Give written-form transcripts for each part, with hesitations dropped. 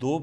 2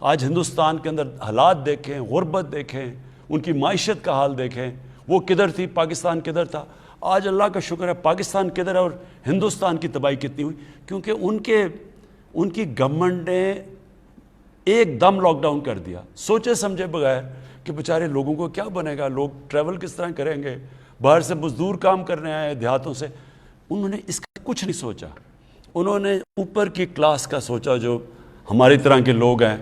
آج ہندوستان کے اندر حالات دیکھیں، غربت دیکھیں، ان کی معیشت کا حال دیکھیں، وہ کدھر تھی، پاکستان کدھر تھا. آج اللہ کا شکر ہے پاکستان کدھر ہے اور ہندوستان کی تباہی کتنی ہوئی، کیونکہ ان کی گورنمنٹ نے ایک دم لاک ڈاؤن کر دیا سوچے سمجھے بغیر کہ بیچارے لوگوں کو کیا بنے گا، لوگ ٹریول کس طرح کریں گے، باہر سے مزدور کام کرنے آئے دیہاتوں سے. انہوں نے اس کا کچھ نہیں سوچا. انہوں نے اوپر کی کلاس کا سوچا، جو ہماری طرح کے لوگ ہیں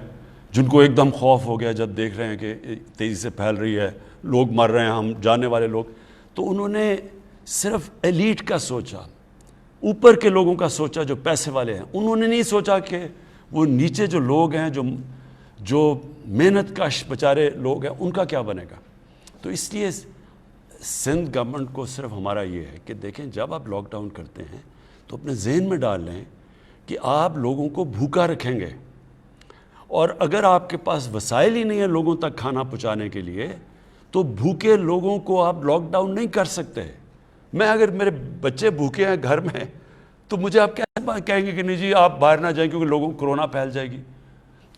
جن کو ایک دم خوف ہو گیا جب دیکھ رہے ہیں کہ تیزی سے پھیل رہی ہے، لوگ مر رہے ہیں، ہم جاننے والے لوگ. تو انہوں نے صرف ایلیٹ کا سوچا، اوپر کے لوگوں کا سوچا جو پیسے والے ہیں. انہوں نے نہیں سوچا کہ وہ نیچے جو لوگ ہیں، جو محنت کش بیچارے لوگ ہیں، ان کا کیا بنے گا. تو اس لیے سندھ گورنمنٹ کو صرف ہمارا یہ ہے کہ دیکھیں جب آپ لاک ڈاؤن کرتے ہیں تو اپنے ذہن میں ڈال لیں کہ آپ لوگوں کو بھوکا رکھیں گے، اور اگر آپ کے پاس وسائل ہی نہیں ہے لوگوں تک کھانا پہنچانے کے لیے تو بھوکے لوگوں کو آپ لاک ڈاؤن نہیں کر سکتے. میں اگر میرے بچے بھوکے ہیں گھر میں تو مجھے آپ کیسے کہیں گے کہ نہیں جی آپ باہر نہ جائیں کیونکہ لوگوں کو کرونا پھیل جائے گی.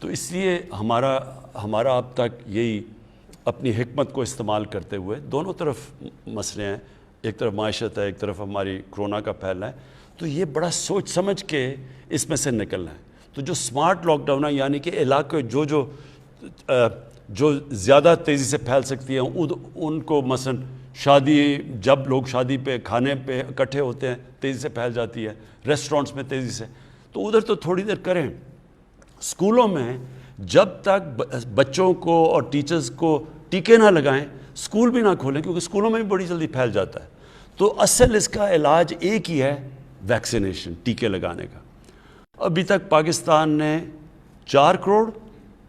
تو اس لیے ہمارا اب تک یہی اپنی حکمت کو استعمال کرتے ہوئے، دونوں طرف مسئلے ہیں، ایک طرف معیشت ہے، ایک طرف ہماری کرونا کا پھیلنا ہے، تو یہ بڑا سوچ سمجھ کے اس میں سے نکلنا ہے. تو جو سمارٹ لاک ڈاؤن ہے، یعنی کہ علاقے جو زیادہ تیزی سے پھیل سکتی ہیں ان کو، مثلا شادی، جب لوگ شادی پہ کھانے پہ اکٹھے ہوتے ہیں تیزی سے پھیل جاتی ہے، ریسٹورنٹس میں تیزی سے، تو ادھر تو تھوڑی دیر کریں. اسکولوں میں جب تک بچوں کو اور ٹیچرز کو ٹیکے نہ لگائیں اسکول بھی نہ کھولیں، کیونکہ اسکولوں میں بھی بڑی جلدی پھیل جاتا ہے. تو اصل اس کا علاج ایک ہی ہے، ویکسینیشن، ٹیکے لگانے کا. ابھی تک پاکستان نے 4 کروڑ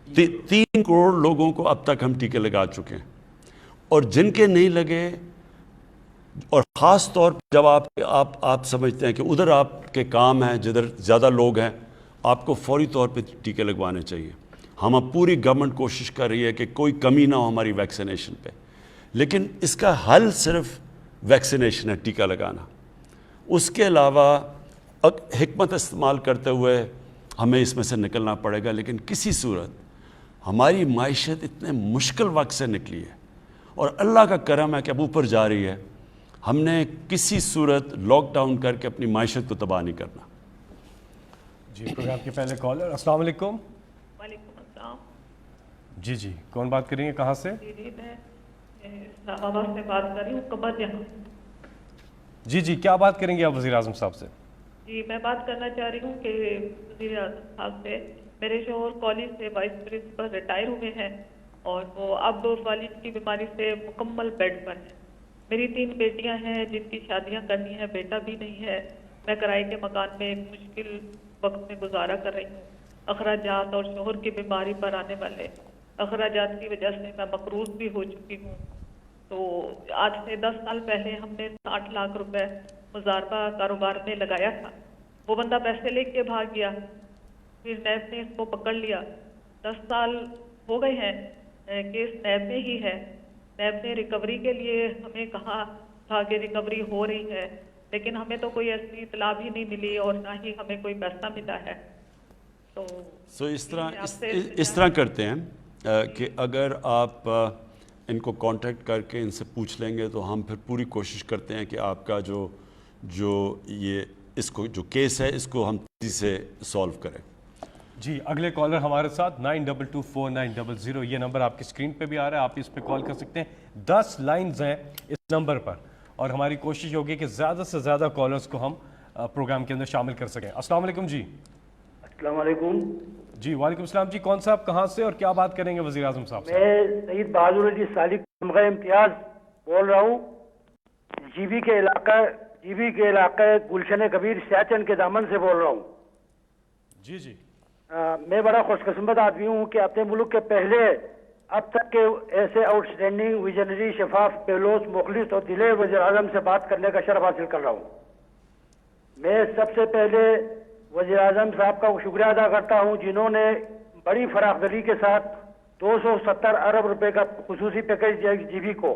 3 کروڑ لوگوں کو اب تک ہم ٹیکے لگا چکے ہیں، اور جن کے نہیں لگے، اور خاص طور پر جب آپ سمجھتے ہیں کہ ادھر آپ کے کام ہیں جدھر زیادہ لوگ ہیں، آپ کو فوری طور پہ ٹیکے لگوانے چاہیے. ہم پوری گورنمنٹ کوشش کر رہی ہے کہ کوئی کمی نہ ہو ہماری ویکسینیشن پہ، لیکن اس کا حل صرف ویکسینیشن ہے، ٹیکہ لگانا. اس کے علاوہ حکمت استعمال کرتے ہوئے ہمیں اس میں سے نکلنا پڑے گا. لیکن کسی صورت ہماری معیشت اتنے مشکل وقت سے نکلی ہے، اور اللہ کا کرم ہے کہ اب اوپر جا رہی ہے. ہم نے کسی صورت لاک ڈاؤن کر کے اپنی معیشت کو تباہ نہیں کرنا. جی پروگرام کے پہلے کالر، السلام علیکم. وعلیکم السلام. جی کون بات کریں گے، کہاں سے؟ جی میں اسلام آباد سے بات کر رہی ہوں، قبر جہاں. جی کیا بات کریں گے آپ وزیر اعظم صاحب سے؟ جی میں بات کرنا چاہ رہی ہوں کہ وزیر اعظم صاحب سے، میرے شوہر کالج سے وائس پرنسپل ریٹائر ہوئے ہیں، اور وہ اب والد کی بیماری سے مکمل بیڈ پر ہیں. میری 3 بیٹیاں ہیں جن کی شادیاں کرنی ہیں، بیٹا بھی نہیں ہے. میں کرائے کے مکان میں ایک مشکل وقت میں گزارا کر رہی ہوں. اخراجات اور شوہر کی بیماری پر آنے والے اخراجات کی وجہ سے میں مقروض بھی ہو چکی ہوں. تو آج سے 10 سال پہلے ہم نے 60 لاکھ روپے مضاربہ کاروبار میں لگایا تھا. وہ بندہ پیسے لے کے بھاگ گیا، پھر نیب نے اس کو پکڑ لیا. 10 سال ہو گئے ہیں، کیس نیب میں ہی ہے. نیب نے ریکوری کے لیے ہمیں کہا تھا کہ ریکوری ہو رہی ہے، لیکن ہمیں تو کوئی ایسی اطلاع بھی نہیں ملی اور نہ ہی ہمیں کوئی پیسہ ملا ہے. تو اس طرح کرتے ہیں کہ اگر آپ ان کو کانٹیکٹ کر کے ان سے پوچھ لیں گے تو ہم پھر پوری کوشش کرتے ہیں کہ آپ کا جو کیس ہے اس کو ہم تیزی سے سالو کریں. جی اگلے کالر ہمارے ساتھ 92249000، یہ نمبر آپ کی اسکرین پہ بھی آ رہا ہے، آپ اس پہ کال کر سکتے ہیں. 10 لائنز ہیں اس نمبر پر، اور ہماری کوشش ہوگی کہ زیادہ سے زیادہ کالرز کو ہم پروگرام کے اندر شامل کر سکیں. السلام علیکم. جی السلام علیکم. جی وعلیکم السلام. جی کون صاحب کہاں سے اور کیا بات کریں گے وزیر اعظم صاحب سے؟ میں سعید بہادر علی سالک تمغہ امتیاز بول رہا ہوں. جی بی کے علاقہ گلشن کبیر سیاچن کے دامن سے بول رہا ہوں. جی میں بڑا خوش قسمت آدمی ہوں کہ اپنے ملک کے پہلے اب تک کے ایسے آؤٹ اسٹینڈنگ ویژنری شفاف پہلوس مخلص اور دلیر وزیر اعظم سے بات کرنے کا شرف حاصل کر رہا ہوں. میں سب سے پہلے وزیر اعظم صاحب کا شکریہ ادا کرتا ہوں جنہوں نے بڑی فراخ دلی کے ساتھ 270 ارب روپے کا خصوصی پیکیج دیا جی بی کو،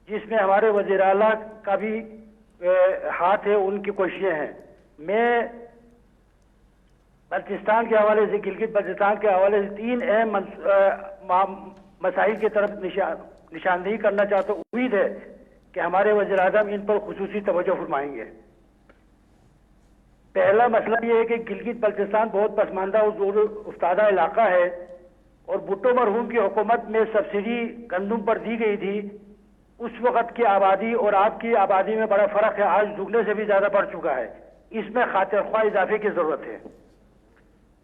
جس میں ہمارے وزیر اعلیٰ کا بھی ہاتھ ہے، ان کی کوششیں ہیں. میں بلتستان کے حوالے سے، گلگت بلتستان کے حوالے سے 3 اہم مسائل کی طرف نشاندہی کرنا چاہتا ہوں. امید ہے کہ ہمارے وزیر اعظم ان پر خصوصی توجہ فرمائیں گے. پہلا مسئلہ یہ ہے کہ گلگت بلتستان بہت پسماندہ اور زور افتادہ علاقہ ہے، اور بھٹو مرحوم کی حکومت میں سبسڈی گندم پر دی گئی تھی. اس وقت کی آبادی اور آپ کی آبادی میں بڑا فرق ہے، آج دگنے سے بھی زیادہ بڑھ چکا ہے. اس میں خاطر خواہ اضافے کی ضرورت ہے.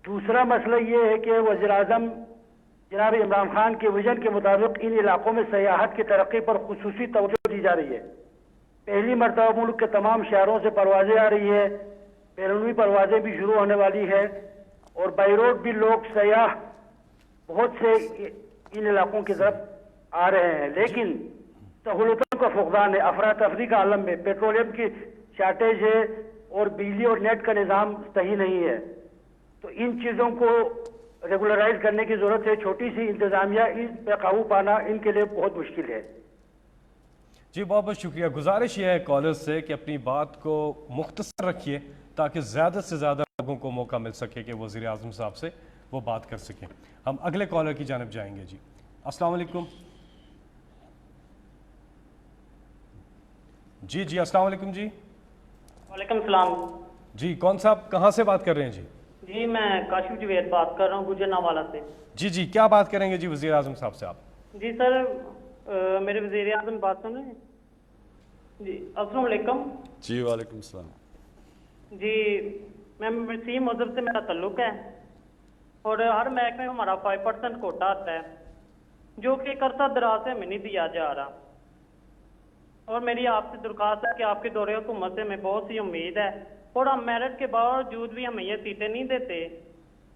دوسرا مسئلہ یہ ہے کہ وزیر اعظم جناب عمران خان کے ویژن کے مطابق ان علاقوں میں سیاحت کی ترقی پر خصوصی توجہ دی جا رہی ہے. پہلی مرتبہ ملک کے تمام شہروں سے پروازیں آ رہی ہے، بیرونی پروازیں بھی شروع ہونے والی ہے، اور بائی روڈ بھی لوگ سیاح بہت سے ان علاقوں کی طرف آ رہے ہیں. لیکن سہولتوں کا فقدان ہے، افراتفری کا عالم ہے، پیٹرولیم کی شارٹیج ہے، اور بجلی اور نیٹ کا نظام صحیح نہیں ہے. تو ان چیزوں کو ریگولرائز کرنے کی ضرورت ہے. چھوٹی سی انتظامیہ ان پہ قابو پانا ان کے لیے بہت مشکل ہے. جی بہت بہت شکریہ. گزارش یہ ہے کالر سے کہ اپنی بات کو مختصر رکھیے تاکہ زیادہ سے زیادہ لوگوں کو موقع مل سکے کہ وزیر اعظم صاحب سے وہ بات کر سکیں. ہم اگلے کالر کی جانب جائیں گے. جی السلام علیکم. جی السلام علیکم. جی وعلیکم السلام. جی کون صاحب کہاں سے بات کر رہے ہیں؟ جی میں کاشف جوید بات کر رہا ہوں گجرانوالہ سے. جی کیا بات کریں گے جی وزیر اعظم صاحب سے آپ؟ جی سر میرے وزیر اعظم بات سن رہے ہیں؟ جی السلام علیکم. جی وعلیکم السلام. جی میں مسیح مذہب سے میرا تعلق ہے، اور ہر محکمے میں ہمارا 5% کوٹا آتا ہے جو کہ ایک عرصہ دراز سے ہمیں نہیں دیا جا رہا. اور میری آپ سے درخواست ہے کہ آپ کے دورے حکومت سے ہمیں بہت سی امید ہے، اور ہم میرٹ کے باوجود بھی ہمیں یہ سیٹیں نہیں دیتے.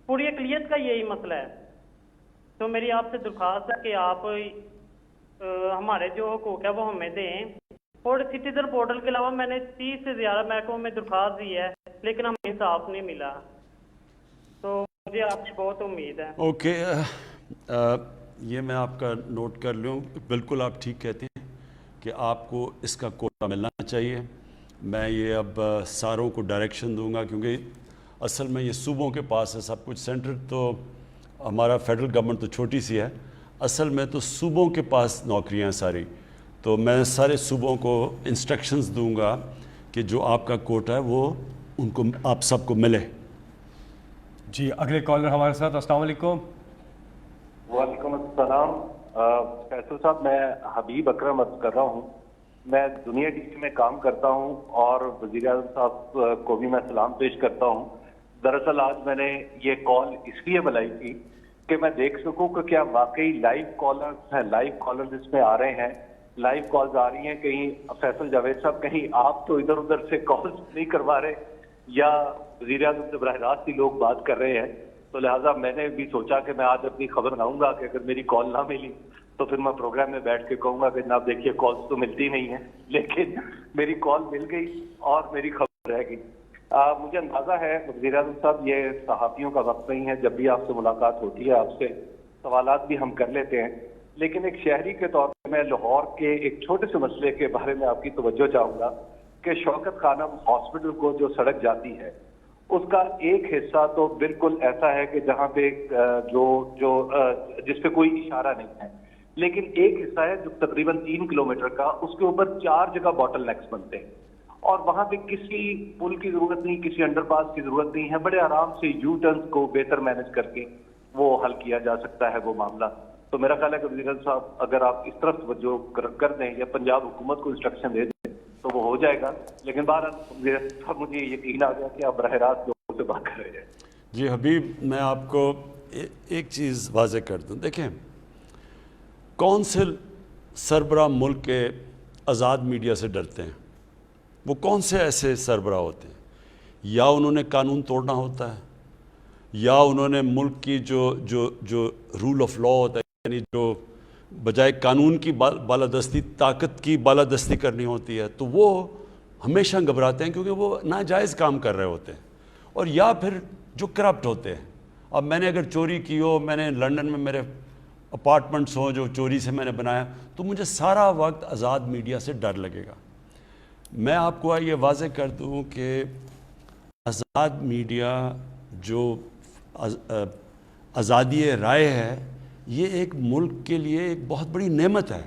پوری اقلیت کا یہی مسئلہ ہے. تو میری آپ سے درخواست ہے کہ آپ ہمارے جو حقوق ہے وہ ہمیں دیں. اور سٹیزن پورٹل کے علاوہ میں نے 30 سے زیادہ محکموں میں درخواست دی ہے، لیکن ہمیں انصاف نہیں ملا. تو مجھے آپ سے بہت امید ہے. اوکے یہ میں آپ کا نوٹ کر لوں. بالکل آپ ٹھیک کہتے ہیں کہ آپ کو اس کا کوٹا ملنا چاہیے. میں یہ اب ساروں کو ڈائریکشن دوں گا، کیونکہ اصل میں یہ صوبوں کے پاس ہے سب کچھ. سینٹر تو ہمارا فیڈرل گورنمنٹ تو چھوٹی سی ہے، اصل میں تو صوبوں کے پاس نوکریاں ساری. تو میں سارے صوبوں کو انسٹرکشنز دوں گا کہ جو آپ کا کوٹا ہے وہ ان کو آپ سب کو ملے. جی اگلے کالر ہمارے ساتھ. السلام علیکم. وعلیکم السلام. فیصل صاحب میں حبیب اکرم عرض کر رہا ہوں. میں دنیا ٹی وی میں کام کرتا ہوں اور وزیر اعظم صاحب کو بھی میں سلام پیش کرتا ہوں. دراصل آج میں نے یہ کال اس لیے بلائی تھی کہ میں دیکھ سکوں کہ کیا واقعی لائیو کالرز ہیں، لائیو کالرز اس میں آ رہے ہیں، لائیو کالز آ رہی ہیں. کہیں فیصل جاوید صاحب کہیں آپ تو ادھر ادھر سے کالز نہیں کروا رہے، یا وزیر اعظم سے براہ راست ہی لوگ بات کر رہے ہیں. تو لہٰذا میں نے بھی سوچا کہ میں آج اپنی خبر لاؤں گا کہ اگر میری کال نہ ملی تو پھر میں پروگرام میں بیٹھ کے کہوں گا کہ جناب دیکھیے کالز تو ملتی نہیں ہیں، لیکن میری کال مل گئی اور میری خبر رہ گئی. مجھے اندازہ ہے وزیر اعظم صاحب یہ صحافیوں کا وقت نہیں ہے، جب بھی آپ سے ملاقات ہوتی ہے آپ سے سوالات بھی ہم کر لیتے ہیں، لیکن ایک شہری کے طور پہ میں لاہور کے ایک چھوٹے سے مسئلے کے بارے میں آپ کی توجہ چاہوں گا کہ شوکت خانم ہاسپٹل کو جو سڑک جاتی ہے اس کا ایک حصہ تو بالکل ایسا ہے کہ جہاں پہ جس پہ کوئی اشارہ نہیں ہے، لیکن ایک حصہ ہے جو تقریباً 3 کلومیٹر کا، اس کے اوپر 4 جگہ باٹل نیکس بنتے ہیں، اور وہاں پہ کسی پل کی ضرورت نہیں، کسی انڈر پاس کی ضرورت نہیں ہے. بڑے آرام سے یو ٹرنز کو بہتر مینج کر کے وہ حل کیا جا سکتا ہے وہ معاملہ. تو میرا خیال ہے کہ وزیر اعظم صاحب اگر آپ اس طرف توجہ کر دیں یا پنجاب حکومت کو انسٹرکشن دے دیں تو وہ ہو جائے گا. لیکن بہرحال وزیر اعظم صاحب مجھے یقین آ گیا کہ آپ براہ راست لوگوں سے بات کر رہے ہیں. جی حبیب میں آپ کو ایک چیز واضح کر دوں. دیکھیں کون سے سربراہ ملک کے آزاد میڈیا سے ڈرتے ہیں؟ وہ کون سے ایسے سربراہ ہوتے ہیں؟ یا انہوں نے قانون توڑنا ہوتا ہے، یا انہوں نے ملک کی جو رول آف لا ہوتا ہے، یعنی جو بجائے قانون کی بالادستی طاقت کی بالادستی کرنی ہوتی ہے، تو وہ ہمیشہ گھبراتے ہیں کیونکہ وہ ناجائز کام کر رہے ہوتے ہیں، اور یا پھر جو کرپٹ ہوتے ہیں. اب میں نے اگر چوری کی ہو، میں نے لنڈن میں میرے اپارٹمنٹس ہوں جو چوری سے میں نے بنایا، تو مجھے سارا وقت آزاد میڈیا سے ڈر لگے گا. میں آپ کو یہ واضح کر دوں کہ آزاد میڈیا جو آزادی رائے ہے یہ ایک ملک کے لیے ایک بہت بڑی نعمت ہے،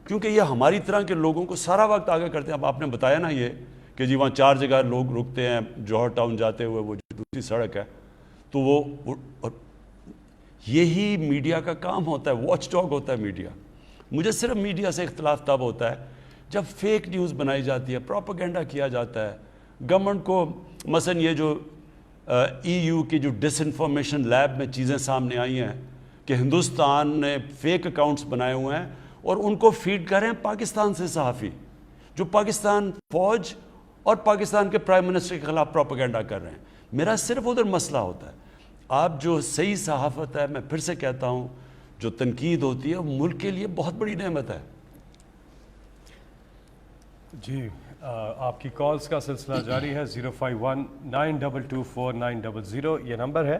کیونکہ یہ ہماری طرح کے لوگوں کو سارا وقت آگے کرتے ہیں۔ اب آپ نے بتایا نا یہ کہ جی وہاں 4 جگہ لوگ رکتے ہیں جوہر ٹاؤن جاتے ہوئے، وہ جو دوسری سڑک ہے، تو وہ یہی میڈیا کا کام ہوتا ہے، واچ ڈاگ ہوتا ہے میڈیا۔ مجھے صرف میڈیا سے اختلاف تب ہوتا ہے جب فیک نیوز بنائی جاتی ہے، پروپیگنڈا کیا جاتا ہے گورنمنٹ کو۔ مثلا یہ جو EU کی جو ڈس انفارمیشن لیب میں چیزیں سامنے آئی ہیں کہ ہندوستان نے فیک اکاؤنٹس بنائے ہوئے ہیں اور ان کو فیڈ کر رہے ہیں پاکستان سے صحافی، جو پاکستان فوج اور پاکستان کے پرائم منسٹر کے خلاف پروپیگنڈا کر رہے ہیں۔ میرا صرف ادھر مسئلہ ہوتا ہے، آپ جو صحیح صحافت ہے، میں پھر سے کہتا ہوں، جو تنقید ہوتی ہے وہ ملک کے لیے بہت بڑی نعمت ہے۔ جی آپ کی کالز کا سلسلہ جاری ہے، 05192249000 یہ نمبر ہے۔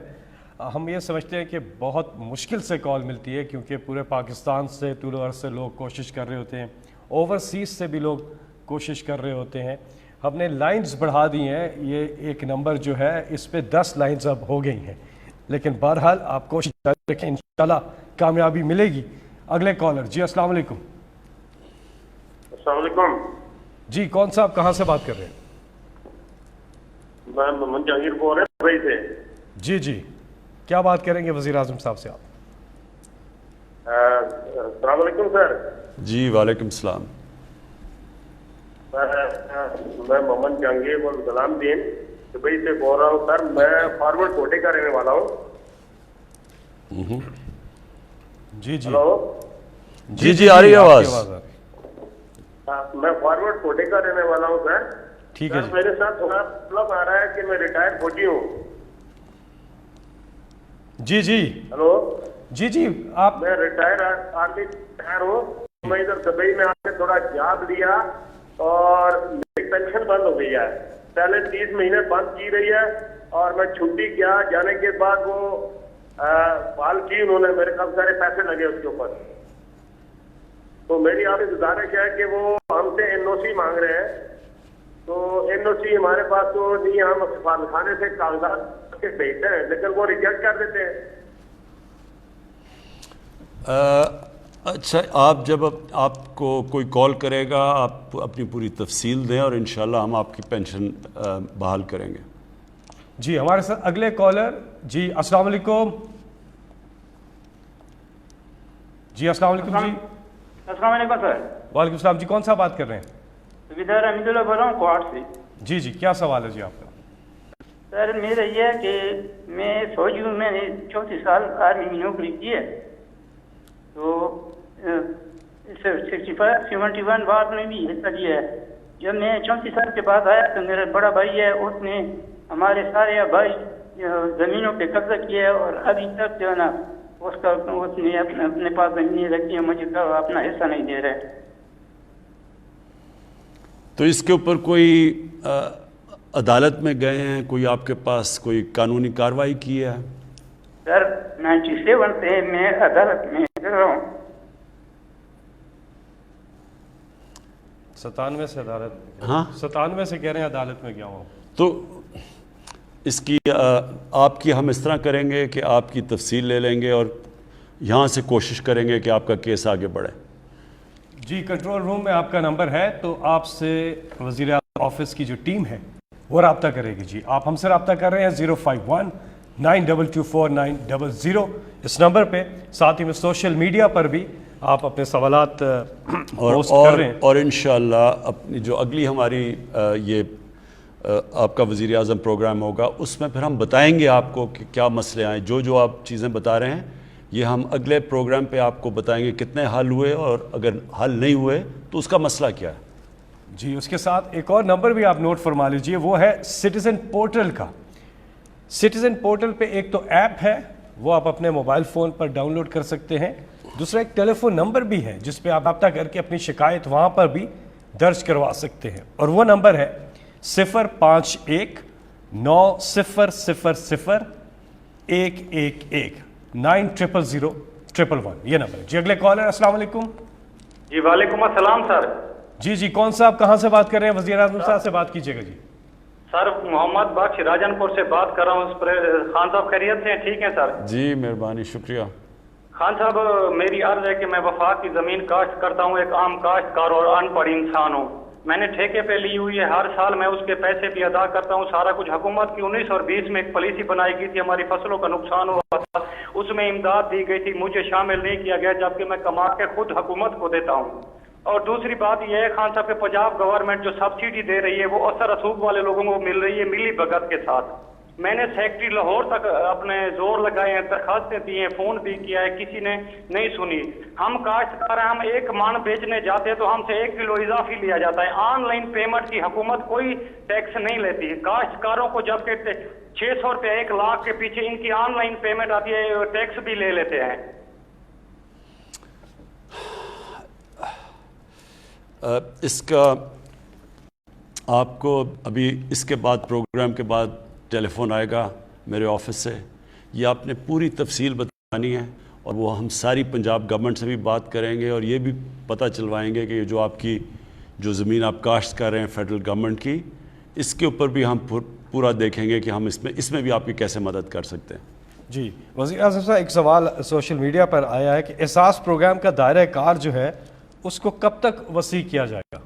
ہم یہ سمجھتے ہیں کہ بہت مشکل سے کال ملتی ہے، کیونکہ پورے پاکستان سے طول و عرض سے لوگ کوشش کر رہے ہوتے ہیں، اوورسیز سے بھی لوگ کوشش کر رہے ہوتے ہیں۔ ہم نے لائنز بڑھا دی ہیں، یہ ایک نمبر جو ہے اس پہ 10 لائنز اب ہو گئی ہیں، لیکن بہرحال آپ کوشش جاری رکھیں، انشاءاللہ کامیابی ملے گی۔ اگلے کالر، جی السلام علیکم۔ السلام علیکم جی کون صاحب کہاں سے بات کر رہے ہیں؟ میں محمد جہانگیر بول رہا ہوں دبئی سے۔ جی جی کیا بات کریں گے وزیر اعظم صاحب سے آپ؟ السلام علیکم سر۔ جی وعلیکم السلام۔ میں محمد جہانگیر اور غلام دین دبئی سے بول رہا ہوں سر۔ میں فارورڈ کوٹے کا رہنے والا ہوں۔ جی جی ہلو جی جی آ رہی ہے آواز؟ میں فارورڈ کوٹے کا رہنے والا ہوں سر۔ ٹھیک ہے جی۔ میرے ساتھ تھوڑا مطلب آ رہا ہے کہ میں ریٹائر فوجی ہوں۔ جی جی ہلو جی جی آپ میں ریٹائر آرمی ریٹائر ہوں۔ میں ادھر دبئی میں آ کے تھوڑا جاب لیا اور میری پینشن بند ہو گئی ہے، پہلے 30 مہینے بند کی رہی ہے، اور میں چھٹی کیا، جانے کے بعد وہ بحال کی انہوں نے، میرے کافی سارے پیسے لگے اس کے اوپر۔ تو میری آپ سے گزارش ہے کہ وہ ہم سے NOC مانگ رہے ہیں، تو NOC ہمارے پاس تو نہیں، ہم سفارتخانے سے کاغذات کے بھیجتے ہیں لیکن وہ ریجیکٹ کر دیتے ہیں۔ اچھا، آپ جب آپ کو کوئی کال کرے گا آپ اپنی پوری تفصیل دیں اور انشاءاللہ ہم آپ کی پینشن بحال کریں گے۔ جی ہمارے ساتھ اگلے کالر، جی السلام علیکم۔ جی السلام علیکم جی۔ السلام علیکم سر۔ وعلیکم السلام جی، کون سا بات کر رہے ہیں؟ ودار حمید اللہ بول رہا ہوں کوہاٹ سے۔ جی جی کیا سوال ہے جی آپ کا؟ سر میرا یہ ہے کہ میں فوجی ہوں، میں نے 34 سال آرمی میں نوکری کی ہے، تو 71 وار میں بھی حصہ لیا ہے۔ جب میں 34 سال کے بعد آیا تو میرا بڑا بھائی ہے، اس نے ہمارے سارے بھائی زمینوں پہ قبضہ کیا ہے، اور ابھی تک جو ہے نا اس نے اپنے پاس زمینیں رکھی ہیں، مجھے اپنا حصہ نہیں دے رہے۔ تو اس کے اوپر کوئی عدالت میں گئے ہیں، کوئی آپ کے پاس کوئی قانونی کارروائی کی ہے؟ سر 97 سے میں عدالت میں کر رہا ہوں۔ 97 سے عدالت؟ ہاں 97 سے کہہ رہے ہیں عدالت میں گیا ہوں۔ تو اس کی آپ کی ہم اس طرح کریں گے کہ آپ کی تفصیل لے لیں گے اور یہاں سے کوشش کریں گے کہ آپ کا کیس آگے بڑھے۔ جی کنٹرول روم میں آپ کا نمبر ہے، تو آپ سے وزیر اعظم آفس کی جو ٹیم ہے وہ رابطہ کرے گی۔ جی آپ ہم سے رابطہ کر رہے ہیں 05192249000 اس نمبر پہ، ساتھ ہی میں سوشل میڈیا پر بھی آپ اپنے سوالات پوسٹ کر رہے ہیں، اور انشاءاللہ اپنی جو اگلی ہماری یہ آپ کا وزیر اعظم پروگرام ہوگا اس میں پھر ہم بتائیں گے آپ کو کہ کیا مسئلے آئیں، جو آپ چیزیں بتا رہے ہیں یہ ہم اگلے پروگرام پہ آپ کو بتائیں گے کتنے حل ہوئے، اور اگر حل نہیں ہوئے تو اس کا مسئلہ کیا ہے۔ جی اس کے ساتھ ایک اور نمبر بھی آپ نوٹ فرما لیجئے، وہ ہے سٹیزن پورٹل کا۔ سٹیزن پورٹل پہ ایک تو ایپ ہے، وہ آپ اپنے موبائل فون پر ڈاؤن لوڈ کر سکتے ہیں، دوسرا ایک ٹیلی فون نمبر بھی ہے جس پہ آپ رابطہ کر کے اپنی شکایت وہاں پر بھی درج کروا سکتے ہیں، اور وہ نمبر ہے 05190000111 90000111 یہ نمبر ہے۔ جی اگلے کالر، السلام علیکم۔ جی وعلیکم السلام سر۔ جی جی کون صاحب کہاں سے بات کر رہے ہیں؟ وزیر اعظم صاحب سے بات کیجیے گا۔ جی سر محمد بخش راجن پور سے بات کر رہا ہوں. خان صاحب خیریت سے ہیں؟ ٹھیک ہیں سر. جی مہربانی، شکریہ. خان صاحب میری عرض ہے کہ میں وفاق کی زمین کاشت کرتا ہوں، ایک عام کاشتکار اور ان پڑھ انسان ہوں. میں نے ٹھیکے پہ لی ہوئی ہے، ہر سال میں اس کے پیسے بھی ادا کرتا ہوں سارا کچھ. حکومت کی 1920 میں ایک پالیسی بنائی گئی تھی، ہماری فصلوں کا نقصان ہوا تھا، اس میں امداد دی گئی تھی، مجھے شامل نہیں کیا گیا، جبکہ میں کما کے خود حکومت کو دیتا ہوں. اور دوسری بات یہ ہے خان صاحب کہ پنجاب گورنمنٹ جو سبسڈی دے رہی ہے وہ اثر رسوخ والے لوگوں کو مل رہی ہے ملی بھگت کے ساتھ. میں نے سیکٹری لاہور تک اپنے زور لگائے ہیں، درخواستیں دی ہیں، فون بھی کیا ہے، کسی نے نہیں سنی. ہم کاشتکار ہیں، ہم 1 من بیچنے جاتے ہیں تو ہم سے 1 کلو اضافی لیا جاتا ہے. آن لائن پیمنٹ کی حکومت کوئی ٹیکس نہیں لیتی. کاشتکاروں کو جب کہ 600 روپے 1 لاکھ کے پیچھے ان کی آن لائن پیمنٹ آتی ہے، ٹیکس بھی لے لیتے ہیں. اس کا آپ کو ابھی اس کے بعد پروگرام کے بعد ٹیلی فون آئے گا میرے آفس سے. یہ آپ نے پوری تفصیل بتانی ہے اور وہ ہم ساری پنجاب گورنمنٹ سے بھی بات کریں گے اور یہ بھی پتہ چلوائیں گے کہ جو آپ کی جو زمین آپ کاشت کر رہے ہیں فیڈرل گورنمنٹ کی، اس کے اوپر بھی ہم پورا دیکھیں گے کہ ہم اس میں بھی آپ کی کیسے مدد کر سکتے ہیں. جی وزیر اعظم صاحب، ایک سوال سوشل میڈیا پر آیا ہے کہ احساس پروگرام کا دائرہ کار جو ہے اس کو کب تک وسیع کیا جائے گا؟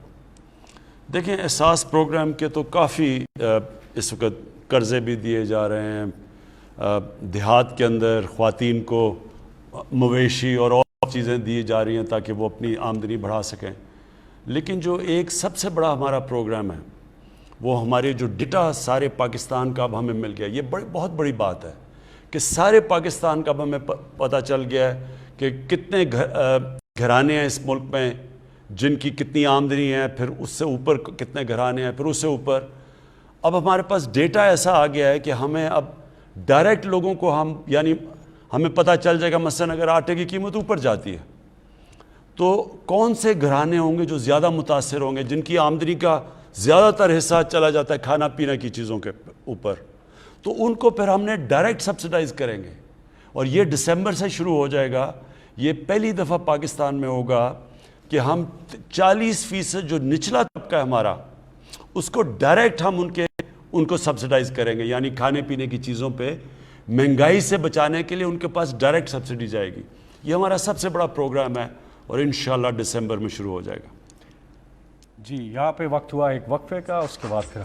دیکھیں احساس پروگرام کے تو کافی اس وقت قرضے بھی دیے جا رہے ہیں. دیہات کے اندر خواتین کو مویشی اور چیزیں دی جا رہی ہیں تاکہ وہ اپنی آمدنی بڑھا سکیں. لیکن جو ایک سب سے بڑا ہمارا پروگرام ہے وہ ہمارے جو ڈیٹا سارے پاکستان کا اب ہمیں مل گیا. یہ بہت بڑی بات ہے کہ سارے پاکستان کا اب ہمیں پتہ چل گیا ہے کہ کتنے گھرانے ہیں اس ملک میں جن کی کتنی آمدنی ہے، پھر اس سے اوپر کتنے گھرانے ہیں، پھر اس سے اوپر. اب ہمارے پاس ڈیٹا ایسا آ گیا ہے کہ ہمیں اب ڈائریکٹ لوگوں کو یعنی ہمیں پتہ چل جائے گا مثلا اگر آٹے کی قیمت اوپر جاتی ہے تو کون سے گھرانے ہوں گے جو زیادہ متاثر ہوں گے، جن کی آمدنی کا زیادہ تر حصہ چلا جاتا ہے کھانا پینا کی چیزوں کے اوپر. تو ان کو پھر ہم نے ڈائریکٹ سبسڈائز کریں گے اور یہ دسمبر سے شروع ہو جائے گا. یہ پہلی دفعہ پاکستان میں ہوگا کہ ہم 40% جو نچلا طبقہ ہے ہمارا اس کو ڈائریکٹ ہم ان کو سبسڈائز کریں گے. یعنی کھانے پینے کی چیزوں پہ مہنگائی سے بچانے کے لیے ان کے پاس ڈائریکٹ سبسڈی جائے گی. یہ ہمارا سب سے بڑا پروگرام ہے اور انشاءاللہ دسمبر میں شروع ہو جائے گا. جی یہاں پہ وقت ہوا ایک وقفے کا، اس کے بعد پھر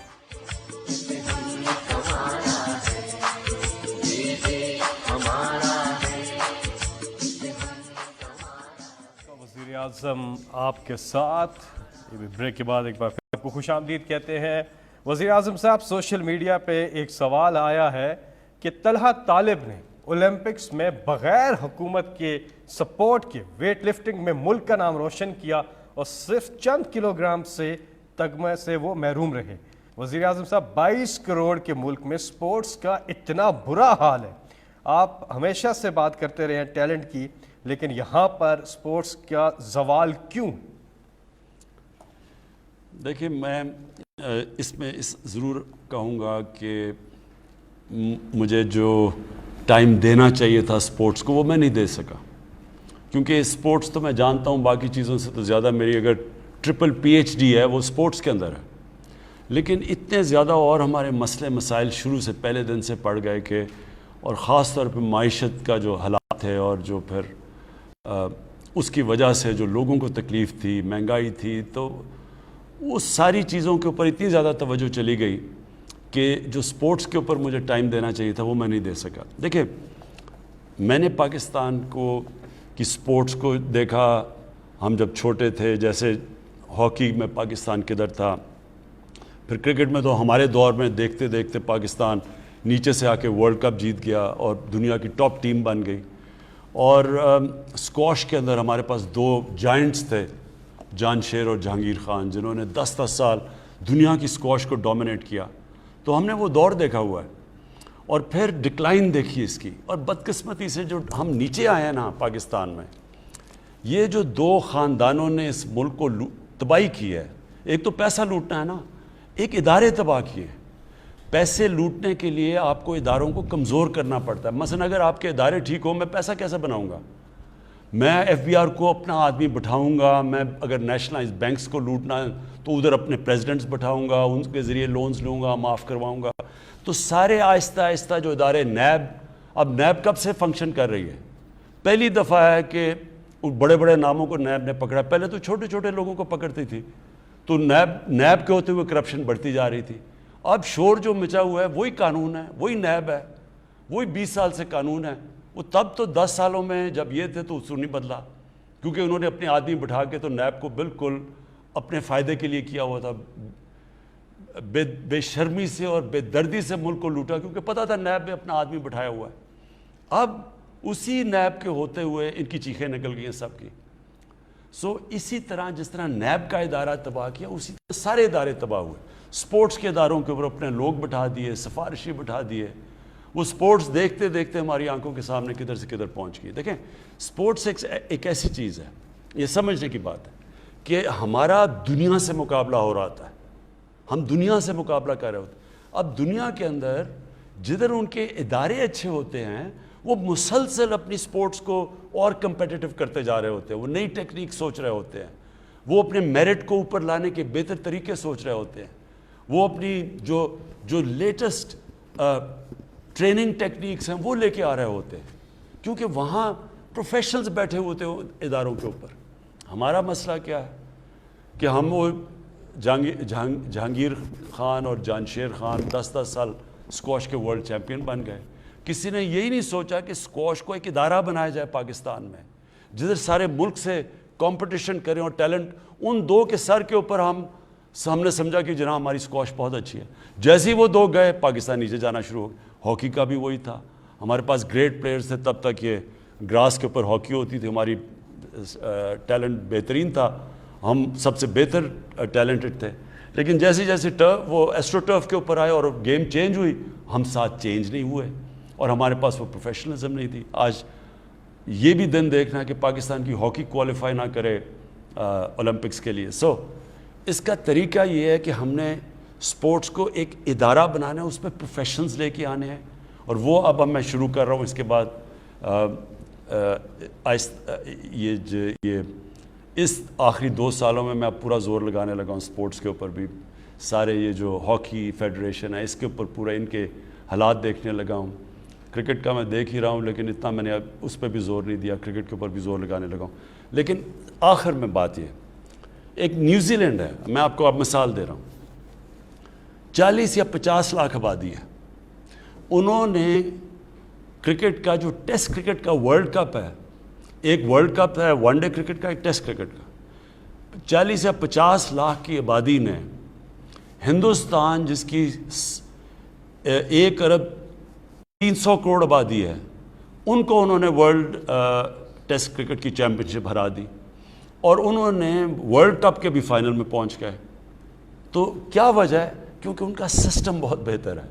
وزیر اعظم آپ کے ساتھ بریک کے بعد ایک بار پھر آپ کو خوش آمدید کہتے ہیں. وزیر اعظم صاحب، سوشل میڈیا پہ ایک سوال آیا ہے کہ طلحہ طالب نے اولمپکس میں بغیر حکومت کے سپورٹ کے ویٹ لفٹنگ میں ملک کا نام روشن کیا اور صرف چند کلو گرام سے تگمے سے وہ محروم رہے. وزیر اعظم صاحب، 22 کروڑ کے ملک میں سپورٹس کا اتنا برا حال ہے. آپ ہمیشہ سے بات کرتے رہے ہیں ٹیلنٹ کی، لیکن یہاں پر سپورٹس کا زوال کیوں؟ دیکھیں میں اس میں ضرور کہوں گا کہ مجھے جو ٹائم دینا چاہیے تھا سپورٹس کو وہ میں نہیں دے سکا، کیونکہ سپورٹس تو میں جانتا ہوں باقی چیزوں سے تو زیادہ میری اگر ٹرپل PhD ہے وہ سپورٹس کے اندر ہے. لیکن اتنے زیادہ اور ہمارے مسئلے مسائل شروع سے پہلے دن سے پڑ گئے کہ اور خاص طور پہ معیشت کا جو حالات ہے اور جو پھر اس کی وجہ سے جو لوگوں کو تکلیف تھی، مہنگائی تھی، تو اس ساری چیزوں کے اوپر اتنی زیادہ توجہ چلی گئی کہ جو سپورٹس کے اوپر مجھے ٹائم دینا چاہیے تھا وہ میں نہیں دے سکا. دیکھیں میں نے پاکستان کی سپورٹس کو دیکھا، ہم جب چھوٹے تھے جیسے ہاکی میں پاکستان کدھر تھا، پھر کرکٹ میں تو ہمارے دور میں دیکھتے دیکھتے پاکستان نیچے سے آ کے ورلڈ کپ جیت گیا اور دنیا کی ٹاپ ٹیم بن گئی. اور اسکواش کے اندر ہمارے پاس 2 جائنٹس تھے، جان شیر اور جہانگیر خان، جنہوں نے 10 سال دنیا کی اسکواش کو ڈومینیٹ کیا. تو ہم نے وہ دور دیکھا ہوا ہے اور پھر ڈکلائن دیکھی اس کی. اور بدقسمتی سے جو ہم نیچے آئے ہیں نا پاکستان میں، یہ جو 2 خاندانوں نے اس ملک کو تباہی کی ہے. ایک تو پیسہ لوٹنا ہے نا، ایک ادارے تباہ کیے. پیسے لوٹنے کے لیے آپ کو اداروں کو کمزور کرنا پڑتا ہے. مثلا اگر آپ کے ادارے ٹھیک ہوں، میں پیسہ کیسے بناؤں گا؟ میں ایف بی آر کو اپنا آدمی بٹھاؤں گا, میں اگر نیشنلائز بینکس کو لوٹنا ہے تو ادھر اپنے پریزیڈنٹس بٹھاؤں گا, ان کے ذریعے لونز لوں گا, معاف کرواؤں گا. تو سارے آہستہ آہستہ جو ادارے نیب, اب نیب کب سے فنکشن کر رہی ہے؟ پہلی دفعہ ہے کہ بڑے بڑے ناموں کو نیب نے پکڑا. پہلے تو چھوٹے چھوٹے لوگوں کو پکڑتی تھی, تو نیب کے ہوتے ہوئے کرپشن بڑھتی جا رہی تھی. اب شور جو مچا ہوا ہے وہی قانون ہے, وہی نیب ہے, وہی 20 سال سے قانون ہے. وہ تب تو 10 سالوں میں جب یہ تھے تو اس کو نہیں بدلا, کیونکہ انہوں نے اپنے آدمی بٹھا کے تو نیب کو بالکل اپنے فائدے کے لیے کیا ہوا تھا. بے شرمی سے اور بے دردی سے ملک کو لوٹا, کیونکہ پتہ تھا نیب میں اپنا آدمی بٹھایا ہوا ہے. اب اسی نیب کے ہوتے ہوئے ان کی چیخیں نکل گئی ہیں سب کی. اسی طرح جس طرح نیب کا ادارہ تباہ کیا, اسی طرح سارے ادارے تباہ ہوئے. سپورٹس کے اداروں کے اوپر اپنے لوگ بٹھا دیے, سفارشی بٹھا دیے. وہ سپورٹس دیکھتے دیکھتے ہماری آنکھوں کے سامنے کدھر سے کدھر پہنچ گئی. دیکھیں, سپورٹس ایک ایسی چیز ہے, یہ سمجھنے کی بات ہے کہ ہمارا دنیا سے مقابلہ ہو رہا تھا, ہم دنیا سے مقابلہ کر رہے ہوتے. اب دنیا کے اندر جدھر ان کے ادارے اچھے ہوتے ہیں وہ مسلسل اپنی سپورٹس کو اور کمپیٹیٹو کرتے جا رہے ہوتے ہیں, وہ نئی ٹیکنیک سوچ رہے ہوتے ہیں, وہ اپنے میرٹ کو اوپر لانے کے بہتر طریقے سوچ رہے ہوتے ہیں, وہ اپنی جو لیٹسٹ ٹریننگ ٹیکنیکس ہیں وہ لے کے آ رہے ہوتے ہیں, کیونکہ وہاں پروفیشنلز بیٹھے ہوتے ہیں اداروں کے اوپر. ہمارا مسئلہ کیا ہے کہ ہم وہ جہانگیر خان اور جانشیر خان 10-10 سال اسکواش کے ورلڈ چیمپئن بن گئے. کسی نے یہی نہیں سوچا کہ اسکواش کو ایک ادارہ بنایا جائے پاکستان میں, جدھر سارے ملک سے کمپٹیشن کریں اور ٹیلنٹ ان دو کے سر کے اوپر ہم نے سمجھا کہ جناب ہماری اسکواش بہت اچھی ہے. جیسے ہی وہ دو گئے پاکستان نیچے جانا شروع ہو گیا. ہاکی کا بھی وہی تھا, ہمارے پاس گریٹ پلیئرز تھے تب تک, یہ گراس کے اوپر ہاکی ہوتی تھی, ہماری ٹیلنٹ بہترین تھا, ہم سب سے بہتر ٹیلنٹڈ تھے. لیکن جیسے جیسے وہ ایسٹرو ٹرف کے اوپر آئے اور گیم چینج ہوئی, ہم ساتھ چینج نہیں ہوئے اور ہمارے پاس وہ پروفیشنلزم نہیں تھی. آج یہ بھی دن دیکھنا ہے کہ پاکستان کی ہاکی کوالیفائی نہ کرے اولمپکس کے لیے. اس کا طریقہ یہ ہے کہ ہم نے سپورٹس کو ایک ادارہ بنانا ہے, اس پہ پروفیشنز لے کے آنے ہیں, اور وہ اب میں شروع کر رہا ہوں. اس کے بعد یہ اس آخری 2 سالوں میں اب پورا زور لگانے لگا ہوں سپورٹس کے اوپر بھی. سارے یہ جو ہاکی فیڈریشن ہے اس کے اوپر پورا ان کے حالات دیکھنے لگا ہوں. کرکٹ کا میں دیکھ ہی رہا ہوں, لیکن اتنا میں نے اب اس پہ بھی زور نہیں دیا, کرکٹ کے اوپر بھی زور لگانے لگا ہوں. لیکن آخر میں بات یہ, ایک نیوزی لینڈ ہے, میں آپ کو اب مثال دے رہا ہوں, 40 یا 50 لاکھ آبادی ہے. انہوں نے کرکٹ کا جو ٹیسٹ کرکٹ کا ورلڈ کپ ہے, ایک ورلڈ کپ ہے ون ڈے کرکٹ کا, ایک ٹیسٹ کرکٹ کا, 40 یا 50 لاکھ کی آبادی نے ہندوستان جس کی 1 ارب 300 کروڑ آبادی ہے, ان کو انہوں نے ورلڈ ٹیسٹ کرکٹ کی چیمپئن شپ ہرا دی, اور انہوں نے ورلڈ کپ کے بھی فائنل میں پہنچ گئے. تو کیا وجہ ہے؟ کیونکہ ان کا سسٹم بہت بہتر ہے.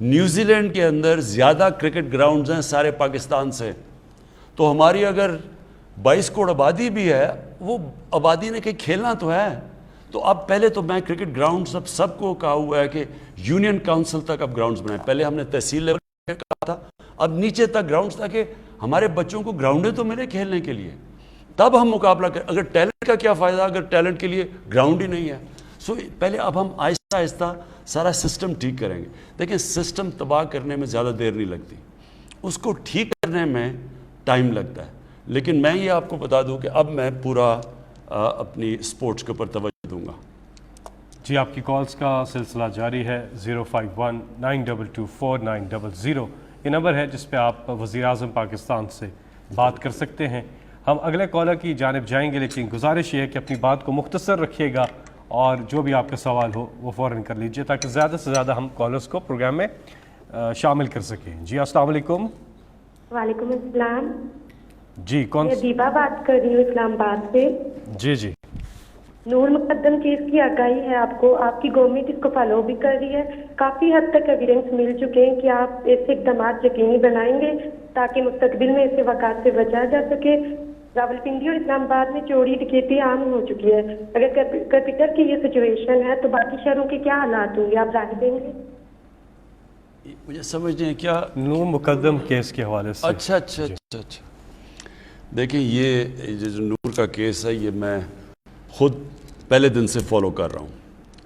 نیوزی لینڈ کے اندر زیادہ کرکٹ گراؤنڈز ہیں سارے پاکستان سے, تو ہماری اگر 22 کروڑ آبادی بھی ہے, وہ آبادی نے کہیں کھیلنا تو ہے. تو اب پہلے تو میں کرکٹ گراؤنڈ سب کو کہا ہوا ہے کہ یونین کاؤنسل تک اب گراؤنڈز بنائیں. پہلے ہم نے تحصیل لیول پہ کہا تھا, اب نیچے تک گراؤنڈز, تاکہ ہمارے بچوں کو گراؤنڈیں تو ملے کھیلنے کے لیے, تب ہم مقابلہ کریں. اگر ٹیلنٹ کا کیا فائدہ اگر ٹیلنٹ کے لیے گراؤنڈ ہی نہیں ہے. پہلے اب ہم آہستہ آہستہ سارا سسٹم ٹھیک کریں گے. دیکھیں, سسٹم تباہ کرنے میں زیادہ دیر نہیں لگتی, اس کو ٹھیک کرنے میں ٹائم لگتا ہے. لیکن میں یہ آپ کو بتا دوں کہ اب میں پورا اپنی سپورٹس کے اوپر توجہ دوں گا. جی, آپ کی کالز کا سلسلہ جاری ہے. 051-922-4900 یہ نمبر ہے جس پہ آپ وزیر اعظم پاکستان سے بات کر سکتے ہیں. ہم اگلے کالر کی جانب جائیں گے, لیکن گزارش یہ ہے کہ اپنی بات کو مختصر رکھیے گا اور جو بھی آپ کا سوال ہو وہ فوراً کر لیجئے, تاکہ زیادہ سے زیادہ ہم کالرز کو پروگرام میں شامل کر سکیں. جی, السلام علیکم. وعلیکم السلام. جی, کون؟ میں دیبا بات کر رہی ہوں اسلام آباد سے. جی. نور مقدم کیس کی آگاہی ہے آپ کو, آپ کی گورنمنٹ اس کو فالو بھی کر رہی ہے. کافی حد تک ایویڈنس مل چکے ہیں کہ آپ ایسے اقدامات یقینی بنائیں گے تاکہ مستقبل میں ایسے واقعات سے بچا جا سکے. راولپنڈی اور اسلام آباد میں چوری ڈکیتی عام ہو چکی ہے. اگر کیپٹل کی یہ سچویشن ہے تو باقی شہروں کے کیا حالات ہوں گے, آپ رائے دیں گے؟ مجھے سمجھنے کیا نور مقدم کیس کے حوالے سے. اچھا. دیکھیں یہ جو نور کا کیس ہے یہ میں خود پہلے دن سے فالو کر رہا ہوں.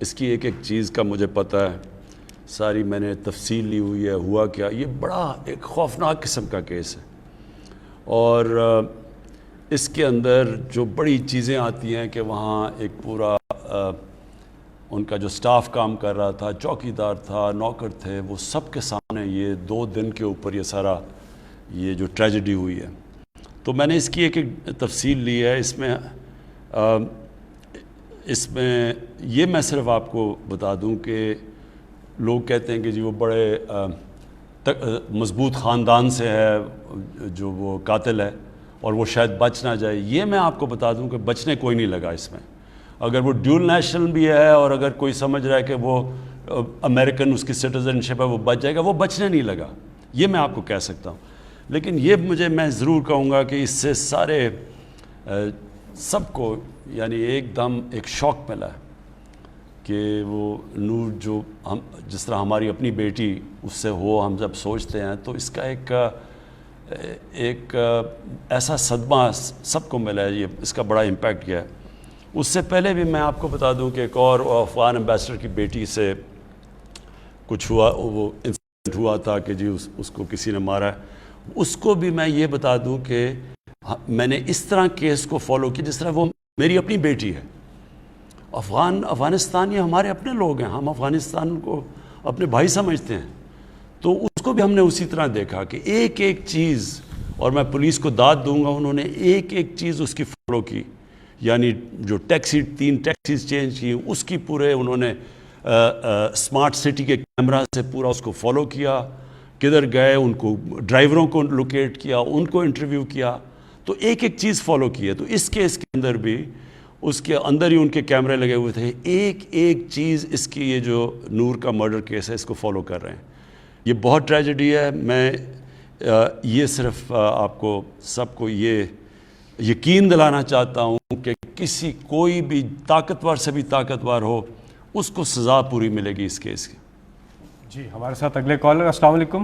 اس کی ایک ایک چیز کا مجھے پتہ ہے, ساری میں نے تفصیل لی ہوئی ہے, ہوا کیا. یہ بڑا ایک خوفناک قسم کا کیس ہے, اور اس کے اندر جو بڑی چیزیں آتی ہیں کہ وہاں ایک پورا ان کا جو سٹاف کام کر رہا تھا, چوکیدار تھا, نوکر تھے, وہ سب کے سامنے یہ 2 دن کے اوپر یہ سارا یہ جو ٹریجڈی ہوئی ہے. تو میں نے اس کی ایک تفصیل لی ہے. اس میں یہ میں صرف آپ کو بتا دوں کہ لوگ کہتے ہیں کہ جی وہ بڑے مضبوط خاندان سے ہے جو وہ قاتل ہے اور وہ شاید بچ نہ جائے. یہ میں آپ کو بتا دوں کہ بچنے کوئی نہیں لگا اس میں. اگر وہ ڈیول نیشنل بھی ہے اور اگر کوئی سمجھ رہا ہے کہ وہ امریکن اس کی سٹیزن شپ ہے وہ بچ جائے گا, وہ بچنے نہیں لگا. یہ میں آپ کو کہہ سکتا ہوں. لیکن یہ میں ضرور کہوں گا کہ اس سے سارے سب کو یعنی ایک دم ایک شوق ملا ہے کہ وہ نور جو ہم جس طرح ہماری اپنی بیٹی اس سے ہو, ہم جب سوچتے ہیں تو اس کا ایک ایسا صدمہ سب کو ملا ہے. یہ اس کا بڑا امپیکٹ کیا ہے. اس سے پہلے بھی میں آپ کو بتا دوں کہ ایک اور افغان ایمبیسڈر کی بیٹی سے کچھ ہوا, وہ انسیڈنٹ ہوا تھا کہ جی اس کو کسی نے مارا ہے. اس کو بھی میں یہ بتا دوں کہ میں نے اس طرح کیس کو فالو کیا جس طرح وہ میری اپنی بیٹی ہے. افغانستان یہ ہمارے اپنے لوگ ہیں, ہم افغانستان کو اپنے بھائی سمجھتے ہیں. تو اس کو بھی ہم نے اسی طرح دیکھا کہ ایک ایک چیز, اور میں پولیس کو داد دوں گا, انہوں نے ایک ایک چیز اس کی فالو کی. یعنی جو 3 ٹیکسیز چینج کی, اس کی پورے انہوں نے اسمارٹ سٹی کے کیمرہ سے پورا اس کو فالو کیا. کدھر گئے ان کو ڈرائیوروں کو لوکیٹ کیا, ان کو انٹرویو کیا. تو ایک ایک چیز فالو کی ہے. تو اس کیس کے اندر بھی اس کے اندر ہی ان کے کیمرے لگے ہوئے تھے. ایک ایک چیز اس کی یہ جو نور کا مرڈر کیس ہے اس کو فالو کر رہے ہیں. یہ بہت ٹریجڈی ہے. میں یہ صرف آپ کو سب کو یہ یقین دلانا چاہتا ہوں کہ کوئی بھی طاقتور سے بھی طاقتور ہو, اس کو سزا پوری ملے گی اس کیس کی. جی ہمارے ساتھ اگلے کالر. السلام علیکم.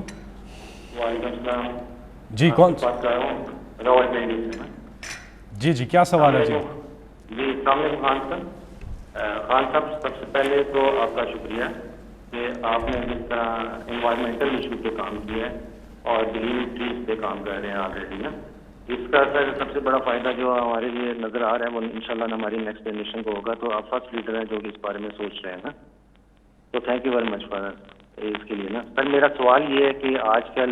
وعلیکم السلام. جی کون؟ بات کر رہا ہوں راول پنڈی سے. جی کیا سوال ہے؟ جی السلام علیکم خان صاحب. خان صاحب سب سے پہلے تو آپ کا شکریہ کہ آپ نے جس طرح انوائرمنٹل ایشو پہ کام کیا ہے اور گرین ٹریز پہ کام کر رہے ہیں آلریڈی. اس کا سب سے بڑا فائدہ جو ہمارے لیے نظر آ رہا ہے وہ انشاءاللہ ہماری نیکسٹ جنریشن کو ہوگا. تو آپ فرسٹ لیڈر ہیں جو کہ اس بارے میں سوچ رہے ہیں نا, تو thank you very much for اس کے لیے نا. سر میرا سوال یہ ہے کہ آج کل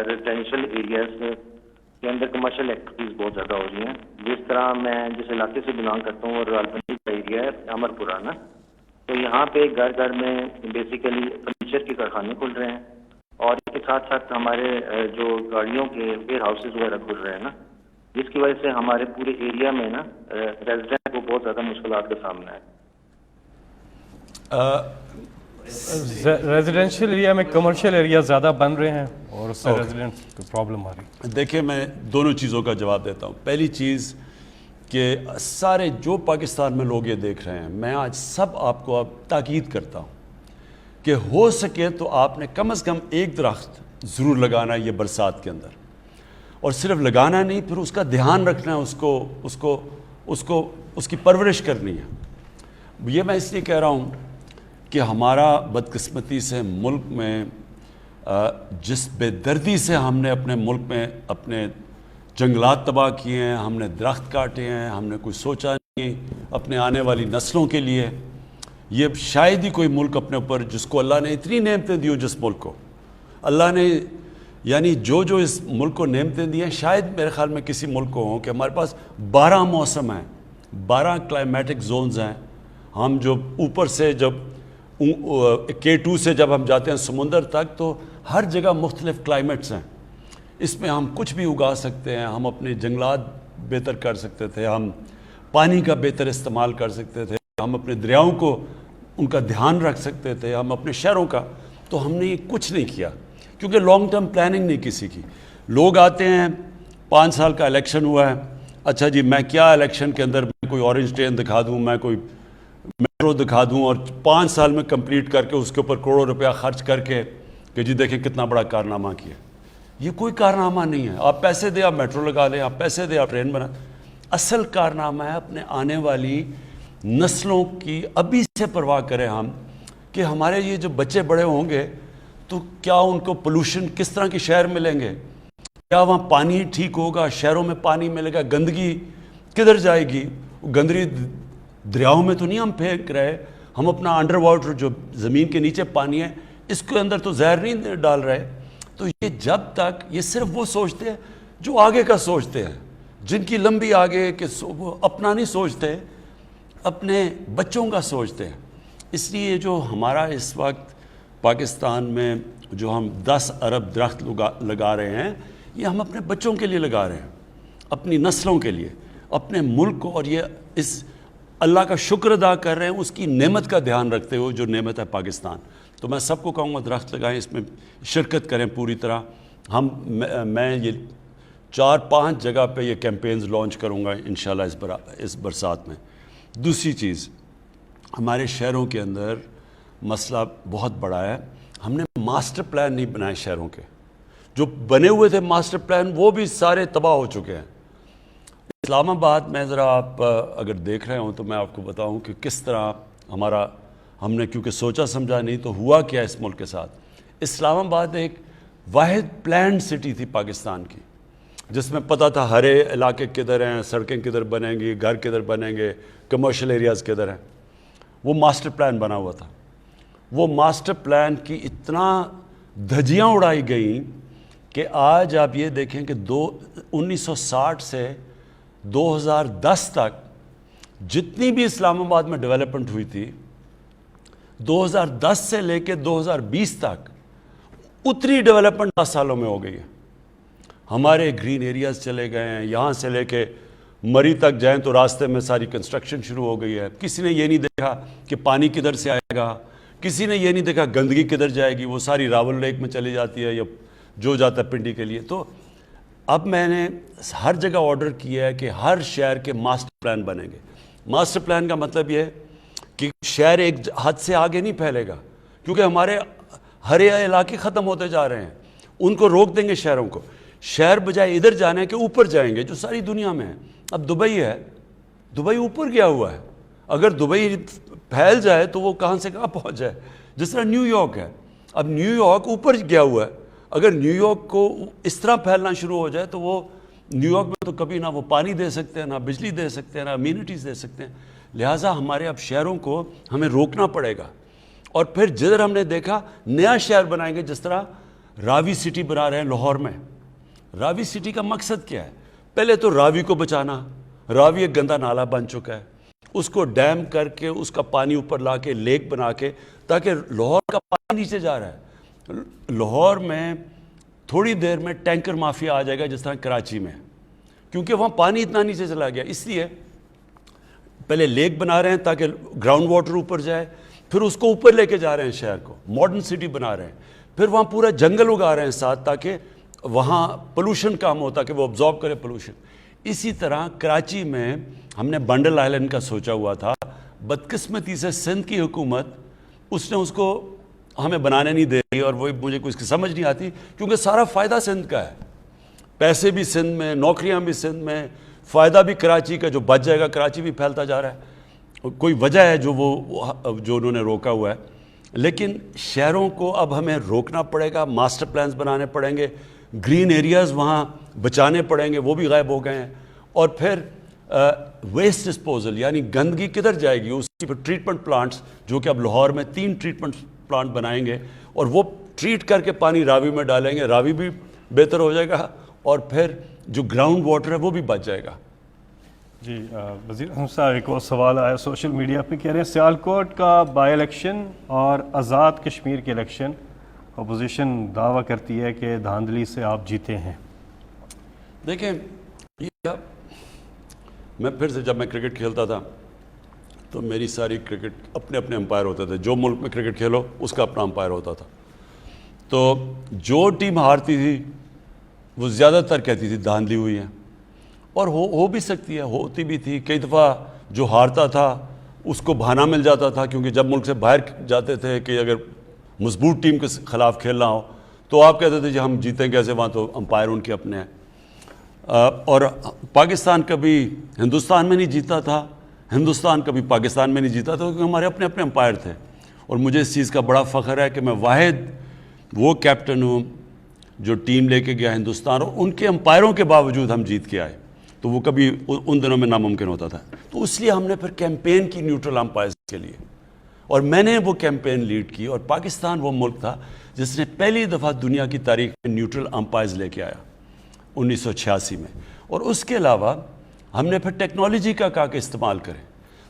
ریزیڈینشیل ایریاز کے اندر کمرشل ایکٹیویٹیز بہت زیادہ ہو رہی ہیں. جس طرح میں جس علاقے سے بلانگ کرتا ہوں, اور راولپنڈی کا ایریا ہے امرپورہ نا, تو یہاں پہ گھر گھر میں بیسیکلی فرنیچر کے کارخانے کھل رہے ہیں, اور اس کے ساتھ ساتھ ہمارے جو گاڑیوں کے ویئر ہاؤسز وغیرہ کھل رہے ہیں نا, جس کی وجہ سے ہمارے پورے ایریا میں نا ریزیڈنٹ کو بہت زیادہ مشکلات کا سامنا ہے. ریزیڈینشیل ایریا میں کمرشل ایریا زیادہ بن رہے ہیں اور اس سے ریزیڈنٹ کو پرابلم آ رہی ہے. دیکھیں میں دونوں چیزوں کا جواب دیتا ہوں. پہلی چیز کہ سارے جو پاکستان میں لوگ یہ دیکھ رہے ہیں, میں آج سب آپ کو اب تاکید کرتا ہوں کہ ہو سکے تو آپ نے کم از کم ایک درخت ضرور لگانا ہے یہ برسات کے اندر. اور صرف لگانا نہیں, پھر اس کا دھیان رکھنا ہے, اس کی پرورش کرنی ہے. یہ میں اس لیے کہہ رہا ہوں کہ ہمارا بدقسمتی سے ملک میں جس بے دردی سے ہم نے اپنے ملک میں اپنے جنگلات تباہ کیے ہیں, ہم نے درخت کاٹے ہیں, ہم نے کوئی سوچا نہیں اپنے آنے والی نسلوں کے لیے. یہ شاید ہی کوئی ملک اپنے اوپر جس کو اللہ نے اتنی نعمتیں دی ہوں, جس ملک کو اللہ نے یعنی جو اس ملک کو نعمتیں دی ہیں, شاید میرے خیال میں کسی ملک کو ہوں کہ ہمارے پاس 12 موسم ہیں, 12 کلائمیٹک زونز ہیں. ہم جو اوپر سے جب K2 سے جب ہم جاتے ہیں سمندر تک, تو ہر جگہ مختلف کلائمیٹس ہیں. اس میں ہم کچھ بھی اگا سکتے ہیں, ہم اپنے جنگلات بہتر کر سکتے تھے, ہم پانی کا بہتر استعمال کر سکتے تھے, ہم اپنے دریاؤں کو ان کا دھیان رکھ سکتے تھے, ہم اپنے شہروں کا. تو ہم نے یہ کچھ نہیں کیا کیونکہ لانگ ٹرم پلاننگ نہیں کسی کی. لوگ آتے ہیں, 5 سال کا الیکشن ہوا ہے, اچھا جی میں کیا الیکشن کے اندر میں کوئی اورنج ٹرین دکھا دوں, میں کوئی میٹرو دکھا دوں, اور 5 سال میں کمپلیٹ کر کے اس کے اوپر کروڑوں روپیہ خرچ کر کے کہ جی دیکھیں کتنا بڑا کارنامہ کیا. یہ کوئی کارنامہ نہیں ہے. آپ پیسے دیں آپ میٹرو لگا لیں, آپ پیسے دیں آپ ٹرین بنا. اصل کارنامہ ہے اپنے آنے والی نسلوں کی ابھی سے پرواہ کریں ہم, کہ ہمارے یہ جو بچے بڑے ہوں گے تو کیا ان کو پولوشن کس طرح کے شہر ملیں گے, کیا وہاں پانی ٹھیک ہوگا, شہروں میں پانی ملے گا, گندگی کدھر جائے گی. گندگی دریاؤں میں تو نہیں ہم پھینک رہے, ہم اپنا انڈر واٹر جو زمین کے نیچے پانی ہے اس کے اندر تو زہر نہیں ڈال رہے. تو یہ جب تک یہ صرف وہ سوچتے ہیں جو آگے کا سوچتے ہیں, جن کی لمبی آگے کہ وہ اپنا نہیں سوچتے, اپنے بچوں کا سوچتے ہیں. اس لیے جو ہمارا اس وقت پاکستان میں جو ہم 10 ارب درخت لگا رہے ہیں, یہ ہم اپنے بچوں کے لیے لگا رہے ہیں, اپنی نسلوں کے لیے, اپنے ملک کو, اور یہ اس اللہ کا شکر ادا کر رہے ہیں اس کی نعمت کا دھیان رکھتے ہوئے جو نعمت ہے پاکستان. تو میں سب کو کہوں گا درخت لگائیں, اس میں شرکت کریں پوری طرح. میں یہ 4-5 جگہ پہ یہ کیمپینز لانچ کروں گا انشاءاللہ اس برسات میں. دوسری چیز, ہمارے شہروں کے اندر مسئلہ بہت بڑا ہے, ہم نے ماسٹر پلان نہیں بنائے شہروں کے. جو بنے ہوئے تھے ماسٹر پلان وہ بھی سارے تباہ ہو چکے ہیں. اسلام آباد میں ذرا آپ اگر دیکھ رہے ہوں تو میں آپ کو بتاؤں کہ کس طرح ہم نے کیونکہ سوچا سمجھا نہیں تو ہوا کیا اس ملک کے ساتھ. اسلام آباد ایک واحد پلانڈ سٹی تھی پاکستان کی, جس میں پتہ تھا ہر علاقے کدھر ہیں, سڑکیں کدھر بنیں گی, گھر کدھر بنیں گے, کمرشل ایریاز کدھر ہیں. وہ ماسٹر پلان بنا ہوا تھا. وہ ماسٹر پلان کی اتنا دھجیاں اڑائی گئیں کہ آج آپ یہ دیکھیں کہ 1960 سے 2010 تک جتنی بھی اسلام آباد میں ڈیولپمنٹ ہوئی تھی, 2010 سے لے کے 2020 تک اتنی ڈیولپمنٹ 10 سالوں میں ہو گئی ہے. ہمارے گرین ایریاز چلے گئے ہیں, یہاں سے لے کے مری تک جائیں تو راستے میں ساری کنسٹرکشن شروع ہو گئی ہے. کسی نے یہ نہیں دیکھا کہ پانی کدھر سے آئے گا, کسی نے یہ نہیں دیکھا گندگی کدھر جائے گی, وہ ساری راول لیک میں چلی جاتی ہے یا جو جاتا ہے پنڈی کے لیے. تو اب میں نے ہر جگہ آرڈر کیا ہے کہ ہر شہر کے ماسٹر پلان بنیں گے. ماسٹر پلان کا مطلب یہ ہے کہ شہر ایک حد سے آگے نہیں پھیلے گا, کیونکہ ہمارے ہر علاقے ختم ہوتے جا رہے ہیں. ان کو روک دیں گے شہروں کو. شہر بجائے ادھر جانے کے اوپر جائیں گے جو ساری دنیا میں ہے. اب دبئی ہے, دبئی اوپر گیا ہوا ہے. اگر دبئی پھیل جائے تو وہ کہاں سے کہاں پہنچ جائے. جس طرح نیو یارک ہے, اب نیو یارک اوپر گیا ہوا ہے. اگر نیو یارک کو اس طرح پھیلنا شروع ہو جائے تو وہ نیو یارک میں تو کبھی نہ وہ پانی دے سکتے ہیں, نہ بجلی دے سکتے ہیں, نہ امینٹیز دے سکتے ہیں. لہٰذا ہمارے اب شہروں کو ہمیں روکنا پڑے گا. اور پھر جدھر ہم نے دیکھا نیا شہر بنائیں گے, جس طرح راوی سٹی بنا رہے ہیں لاہور میں. راوی سٹی کا مقصد کیا ہے؟ پہلے تو راوی کو بچانا. راوی ایک گندا نالا بن چکا ہے, اس کو ڈیم کر کے اس کا پانی اوپر لا کے لیک بنا کے, تاکہ لاہور کا پانی نیچے جا رہا ہے. لاہور میں تھوڑی دیر میں ٹینکر مافیا آ جائے گا جس طرح کراچی میں, کیونکہ وہاں پانی اتنا نیچے چلا گیا. اس لیے پہلے لیک بنا رہے ہیں تاکہ گراؤنڈ واٹر اوپر جائے, پھر اس کو اوپر لے کے جا رہے ہیں شہر کو, ماڈرن سٹی بنا رہے ہیں. پھر وہاں پورا جنگل اگا رہے ہیں ساتھ, تاکہ وہاں پولوشن کم ہو, تاکہ وہ ابزارب کرے پولوشن. اسی طرح کراچی میں ہم نے بنڈل آئلینڈ کا سوچا ہوا تھا. بدقسمتی سے سندھ کی حکومت اس نے اس کو ہمیں بنانے نہیں دے رہی, اور وہ مجھے کچھ سمجھ نہیں آتی, کیونکہ سارا فائدہ سندھ کا ہے. پیسے بھی سندھ میں, نوکریاں بھی سندھ میں, فائدہ بھی کراچی کا. جو بچ جائے گا کراچی بھی پھیلتا جا رہا ہے. کوئی وجہ ہے جو انہوں نے روکا ہوا ہے. لیکن شہروں کو اب ہمیں روکنا پڑے گا, ماسٹر پلانز بنانے پڑیں گے, گرین ایریاز وہاں بچانے پڑیں گے, وہ بھی غائب ہو گئے ہیں. اور پھر ویسٹ ڈسپوزل, یعنی گندگی کدھر جائے گی, اس کی ٹریٹمنٹ پلانٹس, جو کہ اب لاہور میں 3 ٹریٹمنٹ پلانٹ بنائیں گے, اور وہ ٹریٹ کر کے پانی راوی میں ڈالیں گے. راوی بھی بہتر ہو جائے گا, اور پھر جو گراؤنڈ واٹر ہے وہ بھی بچ جائے گا. جی وزیر اعظم صاحب, ایک اور سوال آیا سوشل میڈیا پہ, کہہ رہے ہیں سیالکوٹ کا بائی الیکشن اور آزاد کشمیر کے الیکشن, اپوزیشن دعویٰ کرتی ہے کہ دھاندلی سے آپ جیتے ہیں. دیکھیں, میں پھر سے جب میں کرکٹ کھیلتا تھا تو میری ساری کرکٹ اپنے اپنے امپائر ہوتے تھے. جو ملک میں کرکٹ کھیلو اس کا اپنا امپائر ہوتا تھا. تو جو ٹیم ہارتی تھی وہ زیادہ تر کہتی تھی دھاندلی ہوئی ہے, اور ہو بھی سکتی ہے, ہوتی بھی تھی. کئی دفعہ جو ہارتا تھا اس کو بہانہ مل جاتا تھا, کیونکہ جب ملک سے باہر جاتے تھے کہ اگر مضبوط ٹیم کے خلاف کھیلنا ہو تو آپ کہتے تھے جی ہم جیتیں کیسے، وہاں تو امپائر ان کے اپنے ہیں. اور پاکستان کبھی ہندوستان میں نہیں جیتا تھا، ہندوستان کبھی پاکستان میں نہیں جیتا تھا، کیونکہ ہمارے اپنے اپنے امپائر تھے. اور مجھے اس چیز کا بڑا فخر ہے کہ میں واحد وہ کیپٹن ہوں جو ٹیم لے کے گیا ہندوستان، اور ان کے امپائروں کے باوجود ہم جیت کے آئے. تو وہ کبھی ان دنوں میں ناممکن ہوتا تھا. تو اس لیے ہم نے پھر کیمپین کی نیوٹرل امپائرز کے لیے، اور میں نے وہ کیمپین لیڈ کی. اور پاکستان وہ ملک تھا جس نے پہلی دفعہ دنیا کی تاریخ میں نیوٹرل امپائرز لے کے آیا 1986 میں. اور اس کے علاوہ ہم نے پھر ٹیکنالوجی کا کہا کہ استعمال کریں.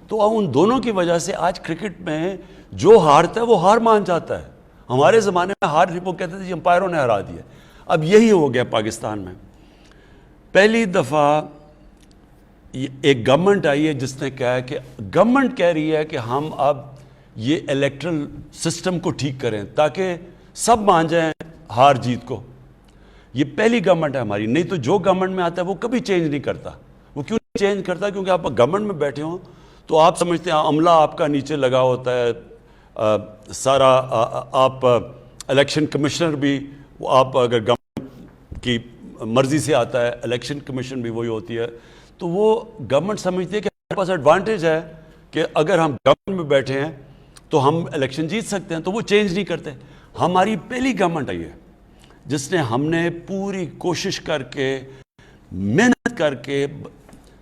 تو ان دونوں کی وجہ سے آج کرکٹ میں جو ہارتا ہے وہ ہار مان جاتا ہے. ہمارے زمانے میں ہار وہ کہتے تھے جی امپائروں نے ہرا دیا. اب یہی ہو گیا پاکستان میں. پہلی دفعہ ایک گورنمنٹ آئی ہے جس نے کہا کہ گورنمنٹ کہہ رہی ہے کہ ہم اب یہ الیکٹرل سسٹم کو ٹھیک کریں تاکہ سب مان جائیں ہار جیت کو. یہ پہلی گورنمنٹ ہے ہماری. نہیں تو جو گورنمنٹ میں آتا ہے وہ کبھی چینج نہیں کرتا. وہ کیوں نہیں چینج کرتا؟ کیونکہ آپ گورنمنٹ میں بیٹھے ہوں تو آپ سمجھتے ہیں عملہ آپ کا نیچے لگا ہوتا ہے سارا. آپ الیکشن کمشنر بھی آپ اگر گورنمنٹ کی مرضی سے آتا ہے، الیکشن کمیشن بھی وہی ہوتی ہے. تو وہ گورنمنٹ سمجھتی ہے کہ ہمارے پاس ایڈوانٹیج ہے کہ اگر ہم گورنمنٹ میں بیٹھے ہیں تو ہم الیکشن جیت سکتے ہیں. تو وہ چینج نہیں کرتے. ہماری پہلی گورنمنٹ آئی ہے جس نے ہم نے پوری کوشش کر کے محنت کر کے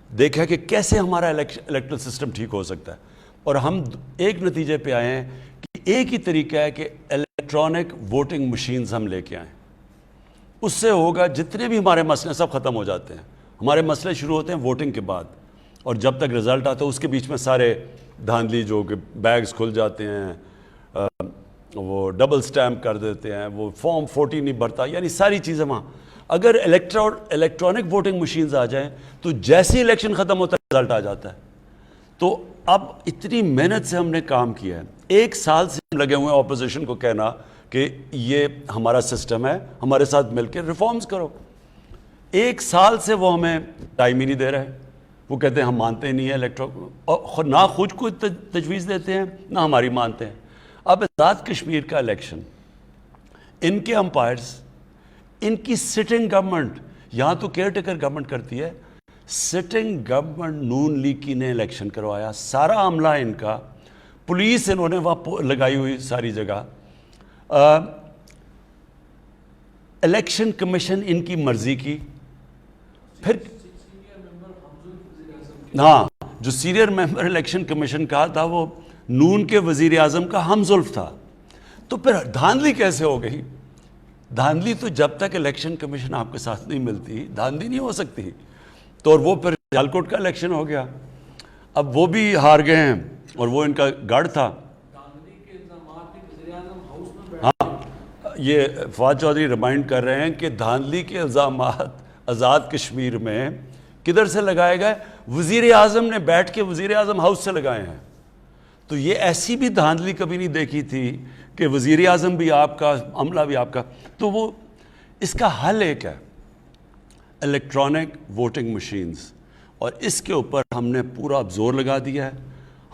دیکھا کہ کیسے ہمارا الیکٹرل سسٹم ٹھیک ہو سکتا ہے. اور ہم ایک نتیجے پہ آئے ہیں کہ ایک ہی طریقہ ہے کہ الیکٹرانک ووٹنگ مشینز ہم لے کے آئیں. اس سے ہوگا جتنے بھی ہمارے مسئلے سب ختم ہو جاتے ہیں. ہمارے مسئلے شروع ہوتے ہیں ووٹنگ کے بعد، اور جب تک رزلٹ آتا ہے اس کے بیچ میں سارے دھاندلی جو کہ بیگز کھل جاتے ہیں، وہ ڈبل سٹیمپ کر دیتے ہیں، وہ فارم 40 نہیں بھرتا، یعنی ساری چیزیں وہاں. اگر الیکٹرانک ووٹنگ مشینز آ جائیں تو جیسے الیکشن ختم ہوتا ہے رزلٹ آ جاتا ہے. تو اب اتنی محنت سے ہم نے کام کیا ہے. 1 سال سے ہم لگے ہوئے ہیں اپوزیشن کو کہنا کہ یہ ہمارا سسٹم ہے، ہمارے ساتھ مل کے ریفارمز کرو. 1 سال سے وہ ہمیں ٹائم ہی نہیں دے رہے. وہ کہتے ہیں ہم مانتے نہیں ہیں اور نہ خود کو تجویز دیتے ہیں نہ ہماری مانتے ہیں. اب آزاد کشمیر کا الیکشن، ان کے امپائرز، ان کی سٹنگ گورنمنٹ، یہاں تو کیئر ٹیکر گورنمنٹ کرتی ہے، سٹنگ گورنمنٹ نون لیگ کی نے الیکشن کروایا. سارا عملہ ان کا، پولیس انہوں نے وہاں لگائی ہوئی ساری جگہ. الیکشن کمیشن ان کی مرضی کی. پھر ہاں جو سینئر ممبر الیکشن کمیشن کا تھا وہ نون کے وزیر اعظم کا ہم زلف تھا. تو پھر دھاندلی کیسے ہو گئی؟ دھاندلی تو جب تک الیکشن کمیشن آپ کے ساتھ نہیں ملتی دھاندلی نہیں ہو سکتی. تو اور وہ پھر سیالکوٹ کا الیکشن ہو گیا. اب وہ بھی ہار گئے ہیں اور وہ ان کا گڑھ تھا. ہاں یہ فواد چودھری ریمائنڈ کر رہے ہیں کہ دھاندلی کے الزامات آزاد کشمیر میں کدھر سے لگائے گئے؟ وزیر اعظم نے بیٹھ کے وزیر اعظم ہاؤس سے لگائے ہیں. تو یہ ایسی بھی دھاندلی کبھی نہیں دیکھی تھی کہ وزیر اعظم بھی آپ کا، عملہ بھی آپ کا. تو وہ اس کا حل ایک ہے، الیکٹرانک ووٹنگ مشینز. اور اس کے اوپر ہم نے پورا زور لگا دیا ہے.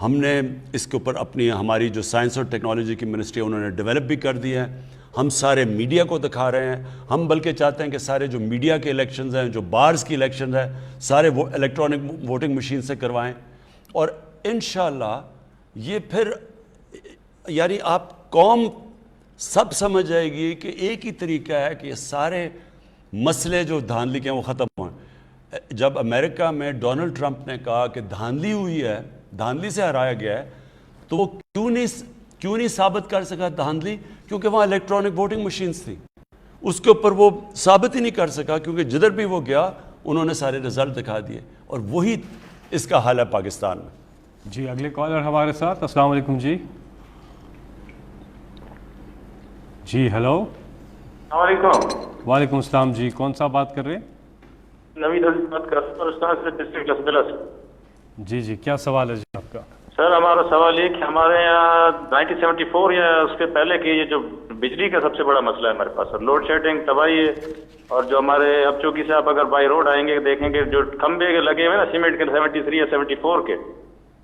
ہم نے اس کے اوپر ہماری جو سائنس اور ٹیکنالوجی کی منسٹری انہوں نے ڈیولپ بھی کر دی ہے. ہم سارے میڈیا کو دکھا رہے ہیں. ہم بلکہ چاہتے ہیں کہ سارے جو میڈیا کے الیکشنز ہیں، جو بارز کی الیکشنز ہیں، سارے وہ الیکٹرانک ووٹنگ مشین سے کروائیں. اور انشاءاللہ یہ پھر یعنی آپ قوم سب سمجھ جائے گی کہ ایک ہی طریقہ ہے کہ یہ سارے مسئلے جو دھاندلی کے ہیں وہ ختم ہوئیں. جب امریکہ میں ڈونلڈ ٹرمپ نے کہا کہ دھاندلی ہوئی ہے، دھاندلی سے ہرایا گیا ہے، تو وہ کیوں نہیں ثابت کر سکا دھاندلی؟ کیونکہ وہاں الیکٹرانک ووٹنگ مشینز تھی. اس کے اوپر وہ ثابت ہی نہیں کر سکا کیونکہ جدھر بھی وہ گیا انہوں نے سارے رزلٹ دکھا دیے. اور وہی اس کا حال ہے پاکستان میں. جی اگلے کالر ہمارے ساتھ. السلام علیکم. جی ہیلو. السلام علیکم. وعلیکم السلام. جی کون سا بات کر رہے ہیں؟ نوید عزیز بات کر رہا ہوں ڈسٹرکٹ لسبلا سے. جی کیا سوال ہے جی آپ کا؟ سر ہمارا سوال یہ کہ ہمارے یہاں 1974 یا اس کے پہلے کی یہ جو بجلی کا سب سے بڑا مسئلہ ہے ہمارے پاس سر، لوڈ شیڈنگ تباہی ہے. اور جو ہمارے اب چونکہ سے آپ اگر بائی روڈ آئیں گے دیکھیں گے جو کھمبے کے لگے ہوئے نا سیمنٹ کے 73 یا 74 کے،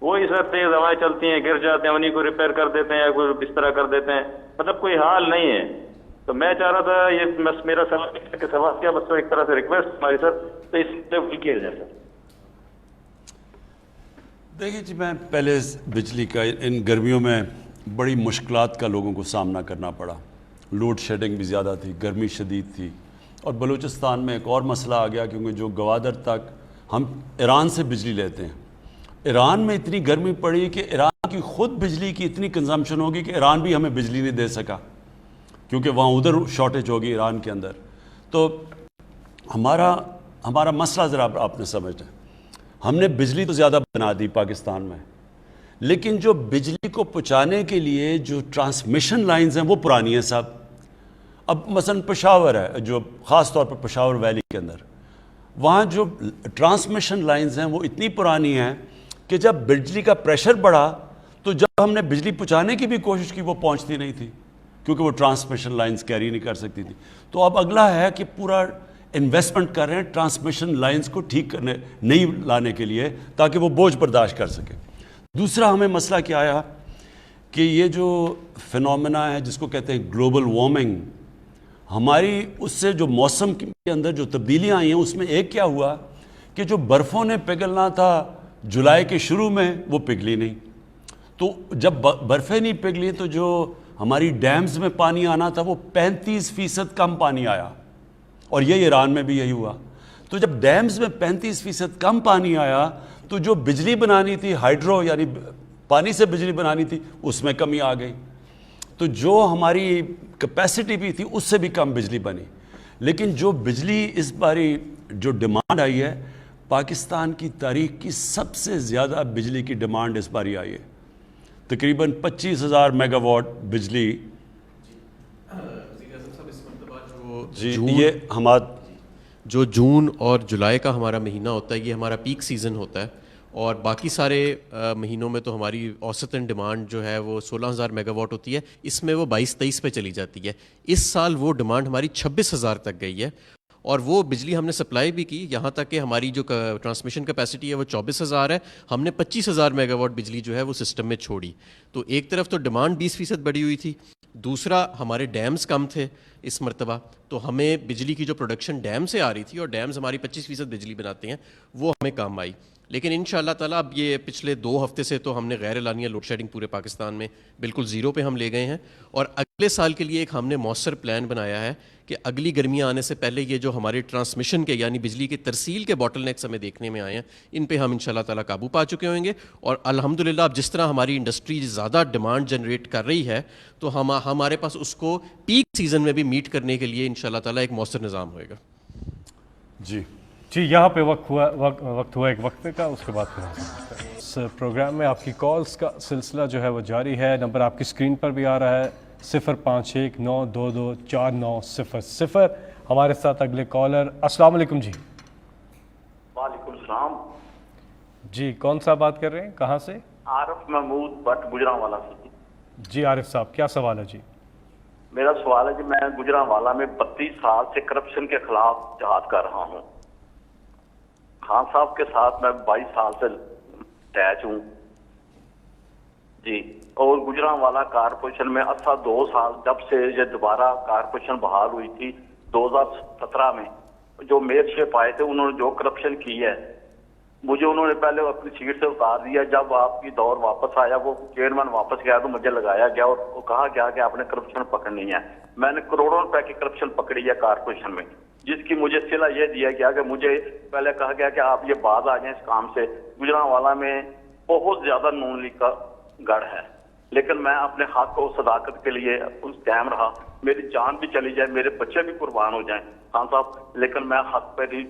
وہ اس وقت تیز ہوائیں چلتی ہیں گر جاتے ہیں، انہیں کو ریپیئر کر دیتے ہیں یا کوئی اس طرح کر دیتے ہیں. مطلب کوئی حال نہیں ہے. تو میں چاہ رہا تھا یہ بس میرا سوال کیا بس ایک طرح سے ریکویسٹ ہماری سر تو اس سے کیا جائے سر. دیکھیے جی میں پہلے بجلی کا ان گرمیوں میں بڑی مشکلات کا لوگوں کو سامنا کرنا پڑا. لوڈ شیڈنگ بھی زیادہ تھی, گرمی شدید تھی, اور بلوچستان میں ایک اور مسئلہ آ گیا کیونکہ جو گوادر تک ہم ایران سے بجلی لیتے ہیں, ایران میں اتنی گرمی پڑی کہ ایران کی خود بجلی کی اتنی کنزمپشن ہوگی کہ ایران بھی ہمیں بجلی نہیں دے سکا کیونکہ وہاں ادھر شارٹیج ہوگی ایران کے اندر. تو ہمارا مسئلہ ذرا آپ نے سمجھنا ہے, ہم نے بجلی تو زیادہ بنا دی پاکستان میں, لیکن جو بجلی کو پہنچانے کے لیے جو ٹرانسمیشن لائنز ہیں وہ پرانی ہیں صاحب. اب مثلا پشاور ہے, جو خاص طور پر پشاور ویلی کے اندر, وہاں جو ٹرانسمیشن لائنز ہیں وہ اتنی پرانی ہیں کہ جب بجلی کا پریشر بڑھا تو جب ہم نے بجلی پہنچانے کی بھی کوشش کی وہ پہنچتی نہیں تھی کیونکہ وہ ٹرانسمیشن لائنز کیری نہیں کر سکتی تھی. تو اب اگلا ہے کہ پورا انویسٹمنٹ کر رہے ہیں ٹرانسمیشن لائنز کو ٹھیک کرنے, نہیں لانے کے لیے, تاکہ وہ بوجھ برداشت کر سکے. دوسرا ہمیں مسئلہ کیا آیا کہ یہ جو فنومینا ہے جس کو کہتے ہیں گلوبل وارمنگ, ہماری اس سے جو موسم کے اندر جو تبدیلیاں آئی ہیں اس میں ایک کیا ہوا کہ جو برفوں نے پگھلنا تھا جولائی کے شروع میں وہ پگھلی نہیں. تو جب برفیں نہیں پگھلی تو جو ہماری ڈیمز میں پانی آنا تھا وہ 35% کم پانی آیا, اور یہ ایران میں بھی یہی ہوا. تو جب ڈیمز میں 35% کم پانی آیا تو جو بجلی بنانی تھی ہائیڈرو یعنی پانی سے بجلی بنانی تھی اس میں کمی آ گئی. تو جو ہماری کیپیسٹی بھی تھی اس سے بھی کم بجلی بنی. لیکن جو بجلی اس باری جو ڈیمانڈ آئی ہے, پاکستان کی تاریخ کی سب سے زیادہ بجلی کی ڈیمانڈ اس باری آئی ہے, تقریباً 25,000 میگا واٹ بجلی. جی یہ ہمارا جو جون اور جولائی کا ہمارا مہینہ ہوتا ہے یہ ہمارا پیک سیزن ہوتا ہے, اور باقی سارے مہینوں میں تو ہماری اوسطاً ڈیمانڈ جو ہے وہ 16,000 میگا واٹ ہوتی ہے, اس میں وہ 22-23 پہ چلی جاتی ہے. اس سال وہ ڈیمانڈ ہماری 26,000 تک گئی ہے, اور وہ بجلی ہم نے سپلائی بھی کی, یہاں تک کہ ہماری جو ٹرانسمیشن کیپیسٹی ہے وہ 24,000 ہے, ہم نے 25,000 میگا واٹ بجلی جو ہے وہ سسٹم میں چھوڑی. تو ایک طرف تو ڈیمانڈ 20% بڑھی ہوئی تھی, دوسرا ہمارے ڈیمز کم تھے اس مرتبہ, تو ہمیں بجلی کی جو پروڈکشن ڈیم سے آ رہی تھی, اور ڈیمز ہماری 25% بجلی بناتے ہیں, وہ ہمیں کام آئی. لیکن ان شاء اللہ تعالیٰ اب یہ پچھلے 2 ہفتے سے تو ہم نے غیر اعلانیہ لوڈ شیڈنگ پورے پاکستان میں بالکل زیرو پہ ہم لے گئے ہیں, اور اگلے سال کے لیے ایک ہم نے مؤثر پلان بنایا ہے کہ اگلی گرمیاں آنے سے پہلے یہ جو ہمارے ٹرانسمیشن کے یعنی بجلی کی ترسیل کے باٹل نیکس ہمیں دیکھنے میں آئے ہیں, ان پہ ہم ان شاء اللہ تعالیٰ قابو پا چکے ہوئیں گے. اور الحمدللہ اب جس طرح ہماری انڈسٹری زیادہ ڈیمانڈ جنریٹ کر رہی ہے تو ہمارے پاس اس کو پیک سیزن میں بھی میٹ کرنے کے لیے ان شاء اللہ تعالیٰ ایک مؤثر نظام ہوئے گا. جی یہاں پہ وقت ہوا ایک وقفے کا, اس کے بعد پھر اس پروگرام میں آپ کی کالز کا سلسلہ جو ہے وہ جاری ہے. نمبر آپ کی اسکرین پر بھی آ رہا ہے 0519224900. ہمارے ساتھ اگلے کالر. السلام علیکم جی. وعلیکم السلام جی, کون صاحب بات کر رہے ہیں, کہاں سے؟ عارف محمود بٹ گجرانوالا سے. جی عارف صاحب, کیا سوال ہے جی؟ میرا سوال ہے جی, میں گجرانوالا میں 32 سال سے کرپشن کے خلاف جہاد کر رہا ہوں. خان صاحب کے ساتھ میں 22 سال سے اٹیچ ہوں جی. اور گجرانوالا کارپوریشن میں 2 سال جب سے یہ دوبارہ کارپوریشن بحال ہوئی تھی 2017 میں, جو میئر شپ آئے تھے انہوں نے جو کرپشن کی ہے, مجھے انہوں نے پہلے اپنی سیٹ سے اتار دیا. جب آپ کی دور واپس آیا, وہ چیئرمین واپس گیا تو مجھے لگایا گیا اور کہا گیا کہ آپ نے کرپشن پکڑنی ہے. میں نے کروڑوں روپے کی کرپشن پکڑی ہے کارپوریشن میں, جس کی مجھے صلہ یہ دیا گیا کہ مجھے پہلے کہا گیا کہ آپ یہ باز آ جائیں اس کام سے. گجرانوالا میں بہت زیادہ نون لیگ کا گڑھ ہے, لیکن میں اپنے حق و صداقت کے لیے اس قائم رہا. میری جان بھی چلی جائے, میرے بچے بھی قربان ہو جائیں خان صاحب, لیکن میں حق پہ نہیں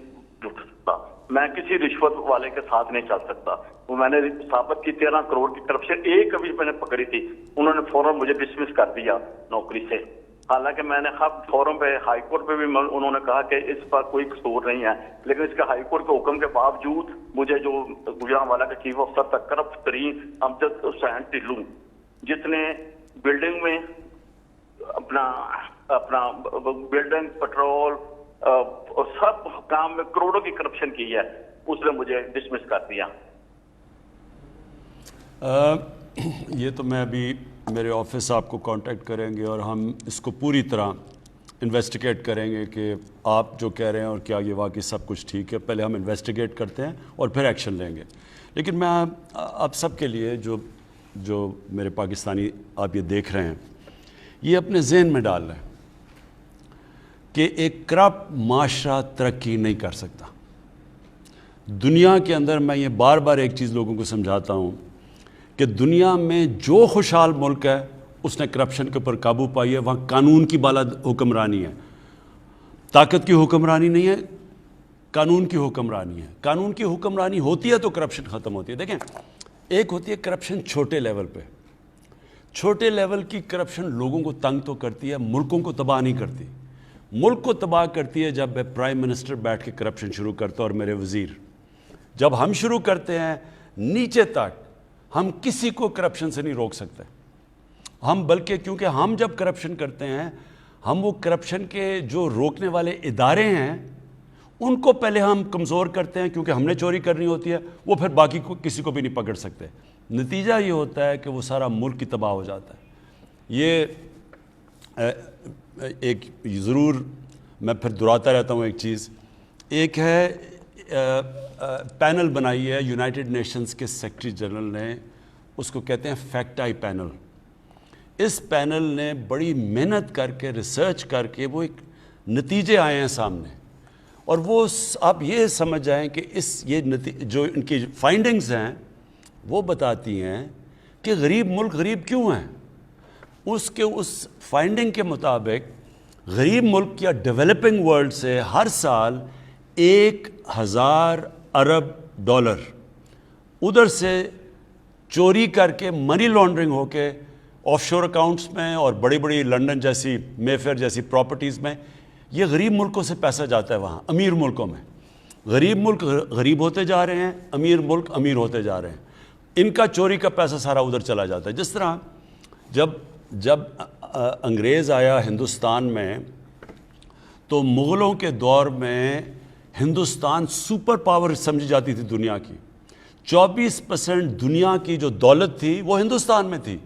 رک سکتا. میں کسی رشوت والے کے ساتھ نہیں چل سکتا. وہ میں نے ثابت کی 13 کروڑ کی کرپشن ایک کبھی میں نے پکڑی تھی, انہوں نے فوراً مجھے ڈسمس کر دیا نوکری سے. حالانکہ میں نے فورم پہ ہائی کورٹ پہ بھی انہوں نے کہا کہ اس پر کوئی قصور نہیں ہے, لیکن اس کے ہائی کورٹ کے حکم کے باوجود مجھے جو گجرانوالا کے چیف افسر تک کرپٹ ترین امجد حسین ٹلو, جتنے بلڈنگ میں اپنا بلڈنگ پٹرول اور سب کام میں کروڑوں کی کرپشن کی ہے, اس نے مجھے ڈسمس کر دیا. یہ تو میں ابھی میرے آفس آپ کو کانٹیکٹ کریں گے اور ہم اس کو پوری طرح انویسٹیگیٹ کریں گے کہ آپ جو کہہ رہے ہیں اور کیا یہ واقعی سب کچھ ٹھیک ہے. پہلے ہم انویسٹیگیٹ کرتے ہیں اور پھر ایکشن لیں گے. لیکن میں آپ سب کے لیے جو میرے پاکستانی آپ یہ دیکھ رہے ہیں, یہ اپنے ذہن میں ڈال رہے ہیں کہ ایک کرپٹ معاشرہ ترقی نہیں کر سکتا. دنیا کے اندر میں یہ بار بار ایک چیز لوگوں کو سمجھاتا ہوں کہ دنیا میں جو خوشحال ملک ہے اس نے کرپشن کے اوپر قابو پائی ہے. وہاں قانون کی بالا حکمرانی ہے, طاقت کی حکمرانی نہیں ہے, قانون کی حکمرانی ہے. قانون کی حکمرانی ہوتی ہے تو کرپشن ختم ہوتی ہے. دیکھیں, ایک ہوتی ہے کرپشن چھوٹے لیول پہ. چھوٹے لیول کی کرپشن لوگوں کو تنگ تو کرتی ہے, ملکوں کو تباہ نہیں کرتی. ملک کو تباہ کرتی ہے جب پرائم منسٹر بیٹھ کے کرپشن شروع کرتا ہے اور میرے وزیر. جب ہم شروع کرتے ہیں نیچے تک, ہم کسی کو کرپشن سے نہیں روک سکتے. ہم بلکہ کیونکہ ہم جب کرپشن کرتے ہیں, ہم وہ کرپشن کے جو روکنے والے ادارے ہیں ان کو پہلے ہم کمزور کرتے ہیں, کیونکہ ہم نے چوری کرنی ہوتی ہے, وہ پھر باقی کو کسی کو بھی نہیں پکڑ سکتے. نتیجہ یہ ہوتا ہے کہ وہ سارا ملک کی تباہ ہو جاتا ہے. یہ ایک ضرور میں پھر دہراتا رہتا ہوں ایک چیز. ایک ہے پینل بنائی ہے یونائٹڈ نیشنز کے سیکرٹری جنرل نے, اس کو کہتے ہیں فیکٹ آئی پینل. اس پینل نے بڑی محنت کر کے ریسرچ کر کے وہ ایک نتیجے آئے ہیں سامنے, اور وہ آپ یہ سمجھ جائیں کہ جو ان کی فائنڈنگز ہیں وہ بتاتی ہیں کہ غریب ملک غریب کیوں ہیں. اس فائنڈنگ کے مطابق غریب ملک یا ڈیولپنگ ورلڈ سے ہر سال 1000 ارب ڈالر ادھر سے چوری کر کے منی لانڈرنگ ہو کے آف شور اکاؤنٹس میں اور بڑی بڑی لنڈن جیسی مے فیئر جیسی پراپرٹیز میں یہ غریب ملکوں سے پیسہ جاتا ہے وہاں امیر ملکوں میں. غریب ملک غریب ہوتے جا رہے ہیں, امیر ملک امیر ہوتے جا رہے ہیں. ان کا چوری کا پیسہ سارا ادھر چلا جاتا ہے. جس طرح جب انگریز آیا ہندوستان میں تو مغلوں کے دور میں ہندوستان سپر پاور سمجھی جاتی تھی دنیا کی. 24% دنیا کی جو دولت تھی وہ ہندوستان میں تھی.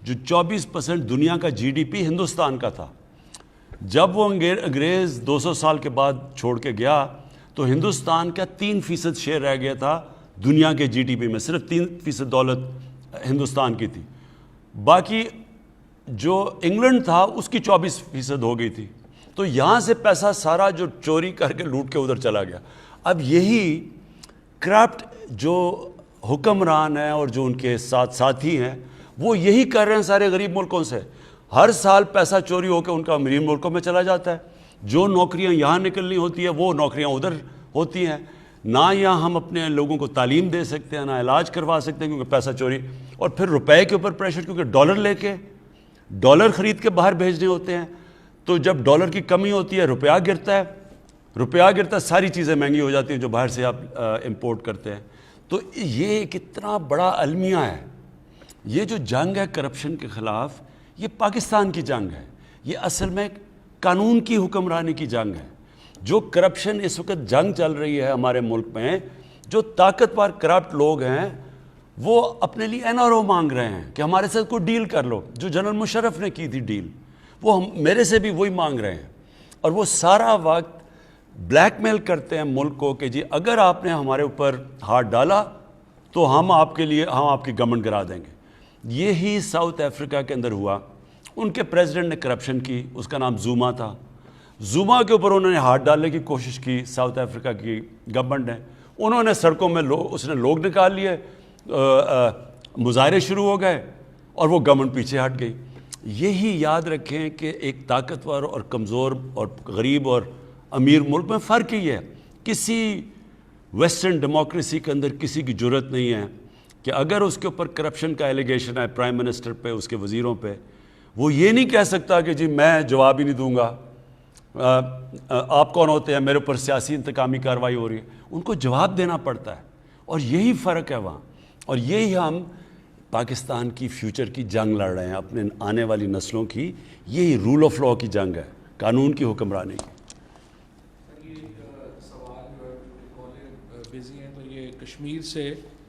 جو 24% دنیا کا جی ڈی پی ہندوستان کا تھا. جب وہ انگریز 200 سال کے بعد چھوڑ کے گیا تو ہندوستان کا 3% شیئر رہ گیا تھا دنیا کے جی ڈی پی میں. صرف 3% دولت ہندوستان کی تھی. باقی جو انگلینڈ تھا اس کی 24% ہو گئی تھی. تو یہاں سے پیسہ سارا جو چوری کر کے لوٹ کے ادھر چلا گیا. اب یہی کرپٹ جو حکمران ہیں اور جو ان کے ساتھ ساتھی ہیں وہ یہی کر رہے ہیں سارے غریب ملکوں سے. ہر سال پیسہ چوری ہو کے ان کا امیر ملکوں میں چلا جاتا ہے. جو نوکریاں یہاں نکلنی ہوتی ہے وہ نوکریاں ادھر ہوتی ہیں. نہ یہاں ہم اپنے لوگوں کو تعلیم دے سکتے ہیں, نہ علاج کروا سکتے ہیں کیونکہ پیسہ چوری. اور پھر روپے کے اوپر پریشر, کیونکہ ڈالر لے کے ڈالر خرید کے باہر بھیجنے ہوتے ہیں. تو جب ڈالر کی کمی ہوتی ہے روپیہ گرتا ہے, ساری چیزیں مہنگی ہو جاتی ہیں جو باہر سے آپ امپورٹ کرتے ہیں. تو یہ کتنا بڑا المیہ ہے. یہ جو جنگ ہے کرپشن کے خلاف, یہ پاکستان کی جنگ ہے. یہ اصل میں قانون کی حکمرانی کی جنگ ہے. جو کرپشن اس وقت جنگ چل رہی ہے ہمارے ملک میں, جو طاقتور کرپٹ لوگ ہیں وہ اپنے لیے این آر او مانگ رہے ہیں کہ ہمارے ساتھ کوئی ڈیل کر لو. جو جنرل مشرف نے کی تھی ڈیل, وہ میرے سے بھی وہی مانگ رہے ہیں. اور وہ سارا وقت بلیک میل کرتے ہیں ملک کو کہ جی اگر آپ نے ہمارے اوپر ہاتھ ڈالا تو ہم آپ کی گورنمنٹ گرا دیں گے. یہی ساؤتھ افریقہ کے اندر ہوا. ان کے پریزیڈنٹ نے کرپشن کی, اس کا نام زوما تھا. زوما کے اوپر انہوں نے ہاتھ ڈالنے کی کوشش کی ساؤتھ افریقہ کی گورنمنٹ نے. انہوں نے سڑکوں میں اس نے لوگ نکال لیے, مظاہرے شروع ہو گئے اور وہ گورنمنٹ پیچھے ہٹ گئی. یہی یاد رکھیں کہ ایک طاقتور اور کمزور اور غریب اور امیر ملک میں فرق ہی ہے. کسی ویسٹرن ڈیموکریسی کے اندر کسی کی جرت نہیں ہے کہ اگر اس کے اوپر کرپشن کا ایلیگیشن ہے پرائم منسٹر پہ, اس کے وزیروں پہ, وہ یہ نہیں کہہ سکتا کہ جی میں جواب ہی نہیں دوں گا, آپ کون ہوتے ہیں, میرے اوپر سیاسی انتقامی کارروائی ہو رہی ہے. ان کو جواب دینا پڑتا ہے. اور یہی فرق ہے وہاں. اور یہی ہم پاکستان کی فیوچر کی جنگ لڑ رہے ہیں, اپنے آنے والی نسلوں کی. یہی رول آف لاء کی جنگ ہے, قانون کی حکمرانی کی. یہ سوال جو ہے بزی ہیں تو یہ کشمیر سے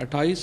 28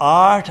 8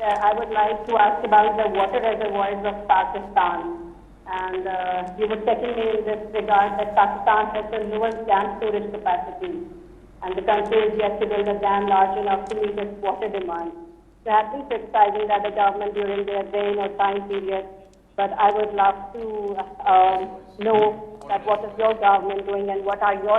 I would like to ask about the water reservoirs of Pakistan, and you were checking me in this regard that Pakistan has the lowest dam storage capacity, and the country is yet to build a dam large enough to meet its water demand. They have been criticizing that the government during their reign or time period, but I would love to know that what is your government doing and what are your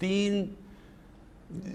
3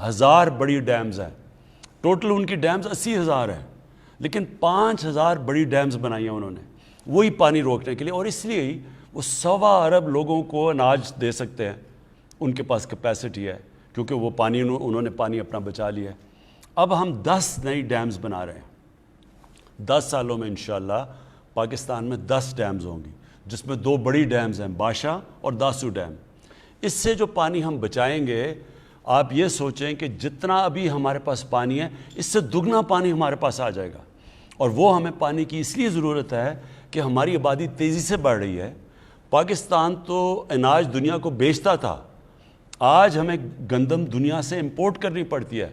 1000 بڑی dams ہیں. Total in کی dams 80,000 ہیں, لیکن 5,000 بڑی dams بنائی ہیں انہوں نے وہی پانی روکنے کے لیے. اور اس لیے ہی وہ 1.25 ارب لوگوں کو اناج دے سکتے ہیں. ان کے پاس کیپیسٹی ہے کیونکہ وہ پانی انہوں نے پانی اپنا بچا لیا ہے. اب ہم 10 نئی ڈیمز بنا رہے ہیں. 10 سالوں میں انشاءاللہ پاکستان میں 10 ڈیمز ہوں گی, جس میں 2 بڑی ڈیمز ہیں, باشا اور داسو ڈیم. اس سے جو پانی ہم بچائیں گے, آپ یہ سوچیں کہ جتنا ابھی ہمارے پاس پانی ہے اس سے دگنا پانی ہمارے پاس آ جائے گا. اور وہ ہمیں پانی کی اس لیے ضرورت ہے کہ ہماری آبادی تیزی سے بڑھ رہی ہے. پاکستان تو اناج دنیا کو بیچتا تھا, آج ہمیں گندم دنیا سے امپورٹ کرنی پڑتی ہے.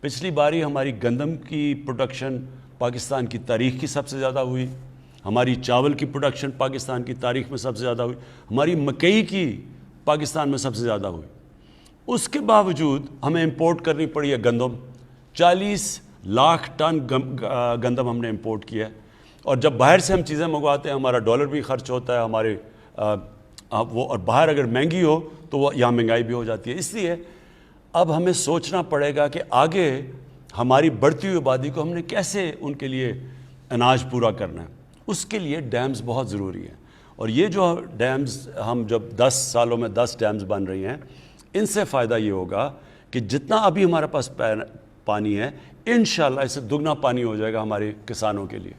پچھلی باری ہماری گندم کی پروڈکشن پاکستان کی تاریخ کی سب سے زیادہ ہوئی, ہماری چاول کی پروڈکشن پاکستان کی تاریخ میں سب سے زیادہ ہوئی, ہماری مکئی کی پاکستان میں سب سے زیادہ ہوئی. اس کے باوجود ہمیں امپورٹ کرنی پڑی ہے گندم. 40 لاکھ ٹن گندم ہم نے امپورٹ کیا ہے. اور جب باہر سے ہم چیزیں منگواتے ہیں ہمارا ڈالر بھی خرچ ہوتا ہے ہمارے وہ, اور باہر اگر مہنگی ہو تو وہ یہاں مہنگائی بھی ہو جاتی ہے. اس لیے اب ہمیں سوچنا پڑے گا کہ آگے ہماری بڑھتی ہوئی آبادی کو ہم نے کیسے ان کے لیے اناج پورا کرنا ہے. اس کے لیے ڈیمز بہت ضروری ہیں. اور یہ جو ڈیمز ہم جب 10 سالوں میں 10 ڈیمز بن رہی ہیں, ان سے فائدہ یہ ہوگا کہ جتنا ابھی ہمارے پاس پانی ہے انشاءاللہ اس سے دگنا پانی ہو جائے گا ہمارے کسانوں کے لیے.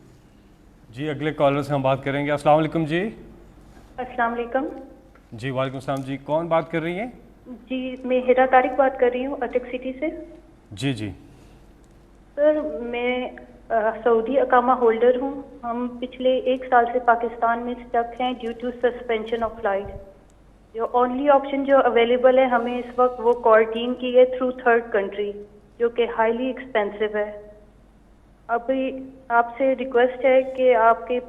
جی اگلے کالر سے ہم بات کریں گے. السلام علیکم. جی السلام علیکم. جی وعلیکم السلام. جی کون بات کر رہی ہیں؟ جی میں ہیرا طارق بات کر رہی ہوں اٹک سٹی سے. جی جی سر میں سعودی اقامہ ہولڈر ہوں. ہم پچھلے 1 سال سے پاکستان میں اسٹک ہیں due to suspension of flight. جو اونلی آپشن جو اویلیبل ہے ہمیں اس وقت وہ کوارنٹین کی ہے تھرو 3rd کنٹری, جو کہ ہائیلی ایکسپینسو ہے. ابھی آپ سے ریکویسٹ ہے کہ آپ کے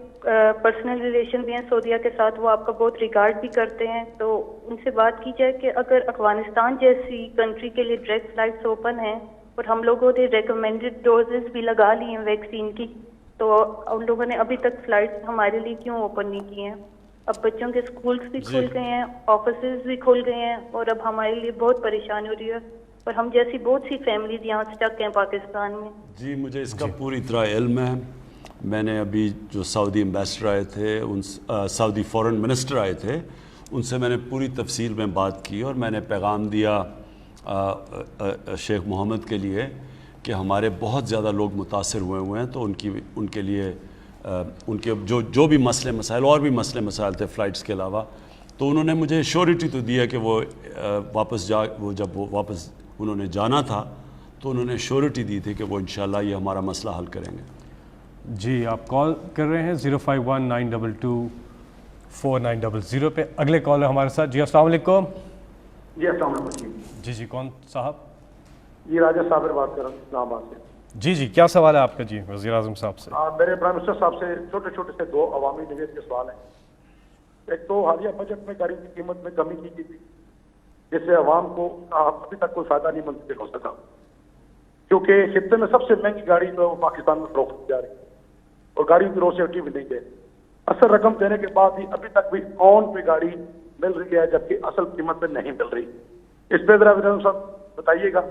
پرسنل ریلیشن بھی ہیں سعودیہ کے ساتھ, وہ آپ کا بہت ریگارڈ بھی کرتے ہیں, تو ان سے بات کی جائے کہ اگر افغانستان جیسی کنٹری کے لیے ڈائریکٹ فلائٹس اوپن ہیں اور ہم لوگوں نے ریکمینڈڈ ڈوزز بھی لگا لی ہیں ویکسین کی, تو ان لوگوں نے ابھی تک فلائٹس ہمارے لیے کیوں اوپن نہیں کی ہیں؟ اب بچوں کے اسکولس بھی کھل گئے ہیں, آفیسز بھی کھل گئے ہیں, اور اب ہمارے لیے بہت پریشانی ہو رہی ہے, اور ہم جیسی بہت سی فیملیز یہاں اسٹک ہیں پاکستان میں. جی مجھے اس کا پوری طرح علم ہے. میں نے ابھی جو سعودی ایمبیسڈر آئے تھے, سعودی فورن منسٹر آئے تھے, ان سے میں نے پوری تفصیل میں بات کی, اور میں نے پیغام دیا شیخ محمد کے لیے کہ ہمارے بہت زیادہ لوگ متاثر ہوئے ہیں, تو ان کے لیے ان کے جو بھی مسئلے مسائل, اور بھی مسئلے مسائل تھے فلائٹس کے علاوہ, تو انہوں نے مجھے شیورٹی تو دیا کہ وہ جب وہ واپس انہوں نے جانا تھا تو انہوں نے شیورٹی دی تھی کہ وہ انشاءاللہ یہ ہمارا مسئلہ حل کریں گے. جی آپ کال کر رہے ہیں 051922490 پہ. اگلے کال ہے ہمارے ساتھ. جی السلام علیکم. جی السلام علیکم. جی جی کون صاحب؟ جی راجہ صابر بات کر رہا ہوں اسلام آباد سے. جی جی کیا سوال ہے آپ کا؟ جی وزیر اعظم صاحب سے. میرے پرائم منسٹر صاحب سے چھوٹے چھوٹے سے 2 عوامی نوید کے سوال ہیں. ایک تو حالیہ بجٹ میں گاڑی کی قیمت میں کمی کی گئی تھی, جس سے عوام کو ابھی تک کوئی فائدہ نہیں منتقل ہو سکا, کیونکہ خطے میں سب سے مہنگی گاڑی جو پاکستان میں فروخت کی جا رہی ہے, اور گاڑی کی روسیٹی بھی نہیں دے. اصل رقم دینے کے بعد بھی ابھی تک بھی آن پہ گاڑی مل رہی ہے, جبکہ اصل قیمت پہ نہیں مل رہی. اس پہ ذرا وزیر اعظم صاحب بتائیے گا.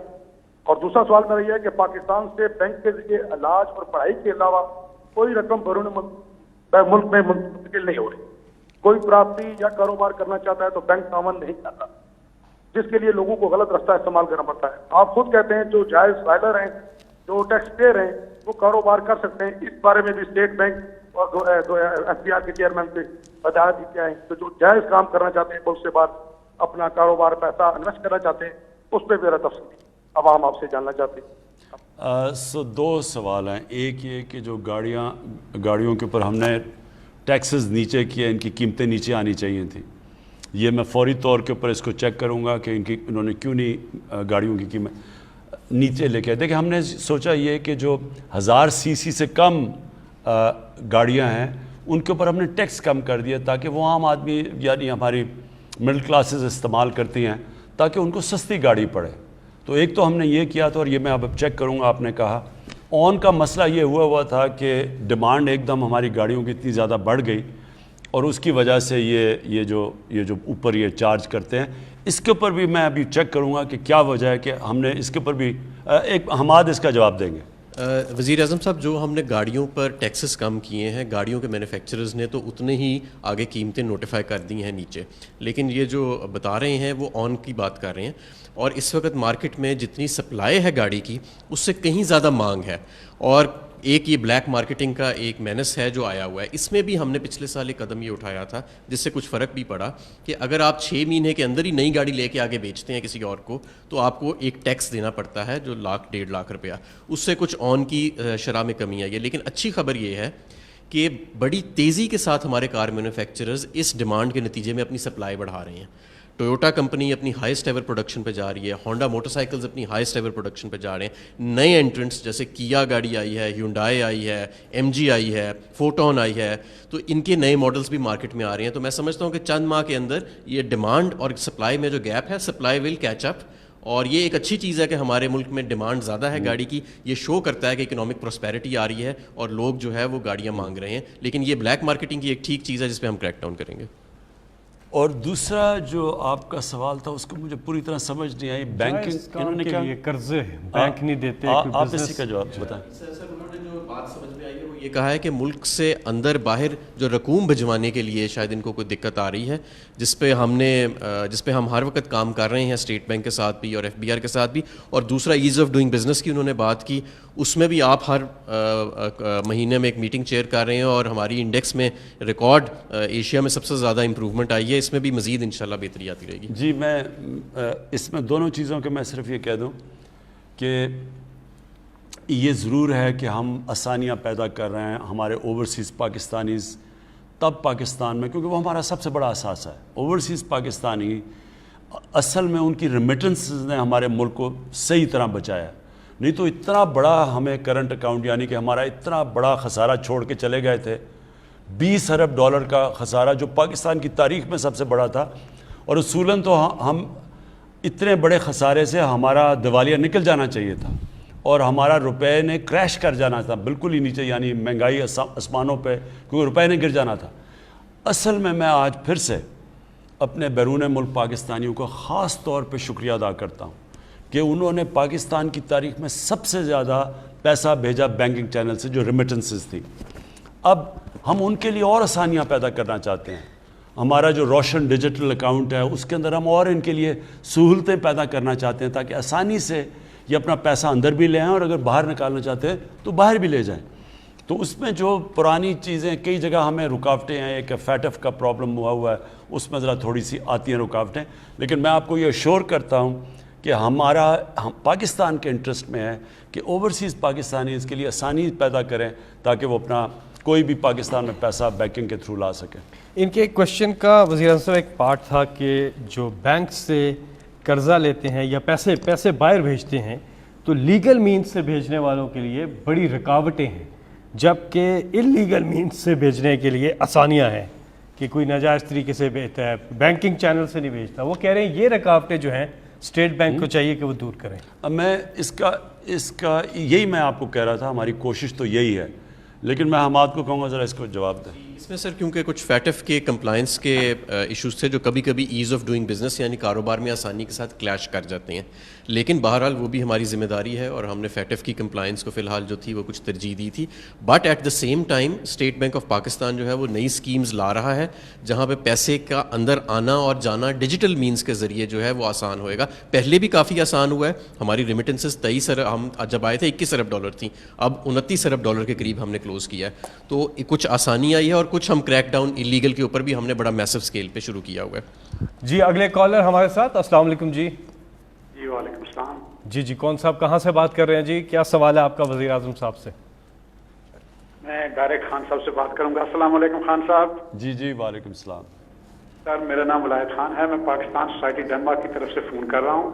اور دوسرا سوال میرا یہ ہے کہ پاکستان سے بینک کے ذریعے علاج اور پڑھائی کے علاوہ کوئی رقم بیرون ملک میں منتقل نہیں ہو رہی. کوئی پراپرٹی یا کاروبار کرنا چاہتا ہے تو بینک تعاون نہیں کرتا, جس کے لیے لوگوں کو غلط راستہ استعمال کرنا پڑتا ہے. آپ خود کہتے ہیں جو جائز فائلر ہیں, جو ٹیکس پیئر ہیں, وہ کاروبار کر سکتے ہیں. اس بارے میں بھی اسٹیٹ بینک اور ایف بی آر کے چیئرمین سے ہدایت دی کیا ہے, تو جو جائز کام کرنا چاہتے ہیں ملک سے بعد اپنا کاروبار پیسہ انویسٹ کرنا چاہتے ہیں, اس پہ میرا تفصیل عوام آپ سے جاننا چاہتے ہیں. 2 سوال ہیں. ایک یہ کہ جو گاڑیوں کے اوپر ہم نے ٹیکسز نیچے کیے, ان کی قیمتیں نیچے آنی چاہیے تھیں. یہ میں فوری طور کے اوپر اس کو چیک کروں گا کہ انہوں نے کیوں نہیں گاڑیوں کی قیمت نیچے لے کے. دیکھیں ہم نے سوچا یہ کہ جو 1000 cc سے کم گاڑیاں ہیں ان کے اوپر ہم نے ٹیکس کم کر دیا, تاکہ وہ عام آدمی یعنی ہماری مڈل کلاسز استعمال کرتی ہیں, تاکہ ان کو سستی گاڑی پڑے. تو ایک تو ہم نے یہ کیا تھا, اور یہ میں اب چیک کروں گا. آپ نے کہا آن کا مسئلہ یہ ہوا تھا کہ ڈیمانڈ ایک دم ہماری گاڑیوں کی اتنی زیادہ بڑھ گئی, اور اس کی وجہ سے یہ جو اوپر یہ چارج کرتے ہیں. اس کے اوپر بھی میں ابھی چیک کروں گا کہ کیا وجہ ہے کہ ہم نے اس کے اوپر بھی ایک حماد اس کا جواب دیں گے. وزیر اعظم صاحب، جو ہم نے گاڑیوں پر ٹیکسز کم کیے ہیں، گاڑیوں کے مینوفیکچررز نے تو اتنے ہی آگے قیمتیں نوٹیفائی کر دی ہیں نیچے، لیکن یہ جو بتا رہے ہیں وہ آن کی بات کر رہے ہیں، اور اس وقت مارکیٹ میں جتنی سپلائی ہے گاڑی کی اس سے کہیں زیادہ مانگ ہے. اور ایک یہ بلیک مارکیٹنگ کا ایک مینس ہے جو آیا ہوا ہے. اس میں بھی ہم نے پچھلے سال ایک قدم یہ اٹھایا تھا جس سے کچھ فرق بھی پڑا کہ اگر آپ 6 مہینے کے اندر ہی نئی گاڑی لے کے آگے بیچتے ہیں کسی اور کو تو آپ کو ایک ٹیکس دینا پڑتا ہے جو 1.5 لاکھ روپیہ. اس سے کچھ آن کی شرح میں کمی آئی ہے. لیکن اچھی خبر یہ ہے کہ بڑی تیزی کے ساتھ ہمارے کار مینوفیکچررز اس ڈیمانڈ کے نتیجے میں اپنی سپلائی بڑھا رہے ہیں. ٹویوٹا کمپنی اپنی ہائیسٹ ایور پروڈکشن پہ جا رہی ہے، ہونڈا موٹر سائیکلز اپنی ہائیسٹ ایور پروڈکشن پہ جا رہے ہیں. نئے انٹرنٹس جیسے کیا گاڑی آئی ہے، ہیونڈائی آئی ہے، ایم جی آئی ہے، فوٹون آئی ہے، تو ان کے نئے ماڈلز بھی مارکیٹ میں آ رہے ہیں. تو میں سمجھتا ہوں کہ چند ماہ کے اندر یہ ڈیمانڈ اور سپلائی میں جو گیپ ہے، سپلائی ول کیچ اپ. اور یہ ایک اچھی چیز ہے کہ ہمارے ملک میں ڈیمانڈ زیادہ ہے گاڑی کی. یہ شو کرتا ہے کہ اکنامک پراسپیرٹی آ رہی ہے اور لوگ جو ہے وہ گاڑیاں مانگ رہے ہیں. لیکن یہ بلیک مارکیٹنگ کی ایک ٹھیک چیز ہے جس پہ ہم کریک ڈاؤن کریں گے. اور دوسرا جو آپ کا سوال تھا اس کو مجھے پوری طرح سمجھ نہیں آئی. بینکنگ انہوں نے کیا قرضے بینک نہیں دیتے، آپ اسی کا جواب بتائیں. سر انہوں نے جو بات سمجھ میں آئی ہے وہ یہ کہا ہے کہ ملک سے اندر باہر جو رقوم بھجوانے کے لیے شاید ان کو کوئی دقت آ رہی ہے، جس پہ ہم ہر وقت کام کر رہے ہیں اسٹیٹ بینک کے ساتھ بھی اور ایف بی آر کے ساتھ بھی. اور دوسرا ایز آف ڈوئنگ بزنس کی انہوں نے بات کی، اس میں بھی آپ ہر مہینے میں ایک میٹنگ چیئر کر رہے ہیں اور ہماری انڈیکس میں ریکارڈ ایشیا میں سب سے زیادہ امپروومنٹ آئی ہے. اس میں بھی مزید انشاءاللہ بہتری آتی رہے گی. جی میں اس میں دونوں چیزوں کے میں صرف یہ کہہ دوں کہ یہ ضرور ہے کہ ہم آسانیاں پیدا کر رہے ہیں ہمارے اوورسیز پاکستانیز تب پاکستان میں، کیونکہ وہ ہمارا سب سے بڑا اثاثہ ہے. اوورسیز پاکستانی اصل میں ان کی ریمیٹنسز نے ہمارے ملک کو صحیح طرح بچایا. نہیں تو اتنا بڑا ہمیں کرنٹ اکاؤنٹ یعنی کہ ہمارا اتنا بڑا خسارہ چھوڑ کے چلے گئے تھے، $20 ارب کا خسارہ جو پاکستان کی تاریخ میں سب سے بڑا تھا. اور اصولاً تو ہم اتنے بڑے خسارے سے ہمارا دیوالیہ نکل جانا چاہیے تھا اور ہمارا روپے نے کریش کر جانا تھا بالکل ہی نیچے، یعنی مہنگائی آسمانوں پہ، کیونکہ روپے نے گر جانا تھا. اصل میں آج پھر سے اپنے بیرون ملک پاکستانیوں کو خاص طور پہ شکریہ ادا کرتا ہوں کہ انہوں نے پاکستان کی تاریخ میں سب سے زیادہ پیسہ بھیجا بینکنگ چینل سے جو ریمیٹنسز تھی. اب ہم ان کے لیے اور آسانیاں پیدا کرنا چاہتے ہیں. ہمارا جو روشن ڈیجیٹل اکاؤنٹ ہے اس کے اندر ہم اور ان کے لیے سہولتیں پیدا کرنا چاہتے ہیں تاکہ آسانی سے یہ اپنا پیسہ اندر بھی لے آئیں اور اگر باہر نکالنا چاہتے ہیں تو باہر بھی لے جائیں. تو اس میں جو پرانی چیزیں کئی جگہ ہمیں رکاوٹیں ہیں، ایک فیٹف کا پرابلم ہوا ہے، اس میں ذرا تھوڑی سی آتی ہیں رکاوٹیں. لیکن میں آپ کو یہ اشور کرتا ہوں کہ ہمارا پاکستان کے انٹرسٹ میں ہے کہ اوورسیز پاکستانی اس کے لیے آسانی پیدا کریں تاکہ وہ اپنا کوئی بھی پاکستان میں پیسہ بینکنگ کے تھرو لا سکیں. ان کے ایک کوشچن کا وزیر اعظم صاحب ایک پارٹ تھا کہ جو بینک سے قرضہ لیتے ہیں یا پیسے باہر بھیجتے ہیں تو لیگل مینز سے بھیجنے والوں کے لیے بڑی رکاوٹیں ہیں، جبکہ انلیگل مینز سے بھیجنے کے لیے آسانیاں ہیں کہ کوئی ناجائز طریقے سے بھیجتا ہے، بینکنگ چینل سے نہیں بھیجتا. وہ کہہ رہے ہیں یہ رکاوٹیں جو ہیں اسٹیٹ بینک کو چاہیے کہ وہ دور کریں. میں اس کا یہی میں آپ کو کہہ رہا تھا، ہماری کوشش تو یہی ہے. لیکن میں حماد کو کہوں گا ذرا اس کو جواب دیں. اس میں سر کیونکہ کچھ فیٹف کے کمپلائنس کے ایشوز تھے جو کبھی کبھی ایز آف ڈوئنگ بزنس یعنی کاروبار میں آسانی کے ساتھ کلیش کر جاتے ہیں. لیکن بہرحال وہ بھی ہماری ذمہ داری ہے اور ہم نے فیٹف کی کمپلائنس کو فی الحال جو تھی وہ کچھ ترجیح دی تھی. But at the same time State Bank of Pakistan جو ہے وہ نئی اسکیمز لا رہا ہے جہاں پہ پیسے کا اندر آنا اور جانا ڈیجیٹل مینس کے ذریعے جو ہے وہ آسان ہوئے گا. پہلے بھی کافی آسان ہوا ہے. ہماری ریمیٹنسز 23 ارب، ہم جب آئے تھے $21 ارب تھیں، اب $29 ارب کے قریب ہم نے کلوز کیا ہے. تو کچھ آسانی آئی ہے اور کچھ ہم کریک ڈاؤن انلیگل کے اوپر بھی ہم نے بڑا میسو اسکیل پہ شروع کیا ہوا ہے. جی اگلے کالر ہمارے ساتھ. السلام علیکم. جی جی وعلیکم السلام. جی کون صاحب کہاں سے بات کر رہے ہیں؟ جی کیا سوال ہے آپ کا وزیر اعظم صاحب سے؟ میں ڈائریکٹ خان صاحب سے بات کروں گا. السلام علیکم خان صاحب. جی وعلیکم السلام. سر میرا نام ولایت خان ہے، میں پاکستان سوسائٹی ڈنمارک کی طرف سے فون کر رہا ہوں.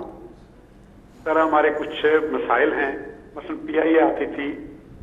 سر ہمارے کچھ مسائل ہیں، مثلا پی آئی اے آتی تھی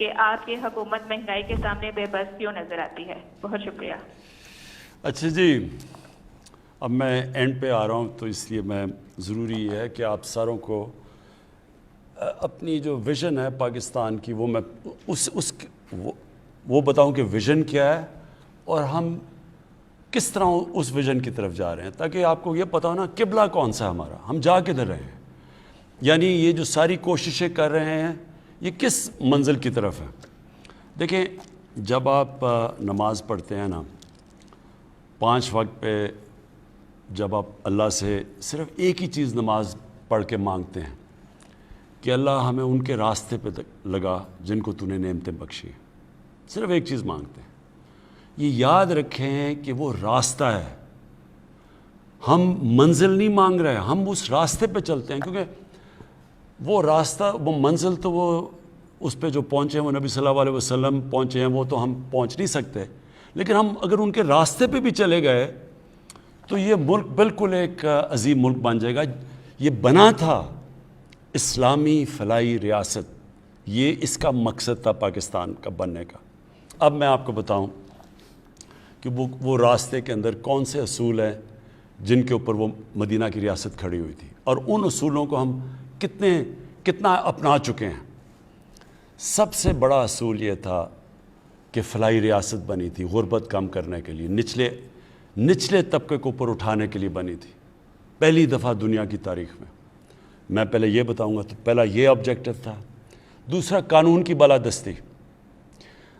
کہ آپ کی حکومت مہنگائی کے سامنے بے بس کیوں نظر آتی ہے؟ بہت شکریہ. اچھا جی، اب میں اینڈ پہ آ رہا ہوں تو اس لیے میں ضروری ہے کہ آپ ساروں کو اپنی جو ویژن ہے پاکستان کی وہ میں وہ بتاؤں کہ ویژن کیا ہے اور ہم کس طرح اس ویژن کی طرف جا رہے ہیں، تاکہ آپ کو یہ پتہ ہو نا قبلہ کون سا ہے ہمارا، ہم جا کدھر رہے ہیں. یعنی یہ جو ساری کوششیں کر رہے ہیں یہ کس منزل کی طرف ہے. دیکھیں، جب آپ نماز پڑھتے ہیں نا 5 وقت پہ، جب آپ اللہ سے صرف ایک ہی چیز نماز پڑھ کے مانگتے ہیں کہ اللہ ہمیں ان کے راستے پہ لگا جن کو تو نے نعمتیں بخشی ہیں، صرف ایک چیز مانگتے ہیں. یہ یاد رکھیں کہ وہ راستہ ہے، ہم منزل نہیں مانگ رہے، ہم اس راستے پہ چلتے ہیں، کیونکہ وہ راستہ، وہ منزل تو وہ اس پہ جو پہنچے ہیں وہ نبی صلی اللہ علیہ وسلم پہنچے ہیں، وہ تو ہم پہنچ نہیں سکتے. لیکن ہم اگر ان کے راستے پہ بھی چلے گئے تو یہ ملک بالکل ایک عظیم ملک بن جائے گا. یہ بنا تھا اسلامی فلاحی ریاست، یہ اس کا مقصد تھا پاکستان کا بننے کا. اب میں آپ کو بتاؤں کہ وہ راستے کے اندر کون سے اصول ہیں جن کے اوپر وہ مدینہ کی ریاست کھڑی ہوئی تھی، اور ان اصولوں کو ہم کتنا اپنا چکے ہیں. سب سے بڑا اصول یہ تھا کہ فلاحی ریاست بنی تھی غربت کم کرنے کے لیے، نچلے طبقے کو اوپر اٹھانے کے لیے بنی تھی پہلی دفعہ دنیا کی تاریخ میں. میں پہلے یہ بتاؤں گا تو پہلا یہ آبجیکٹو تھا. دوسرا، قانون کی بالادستی.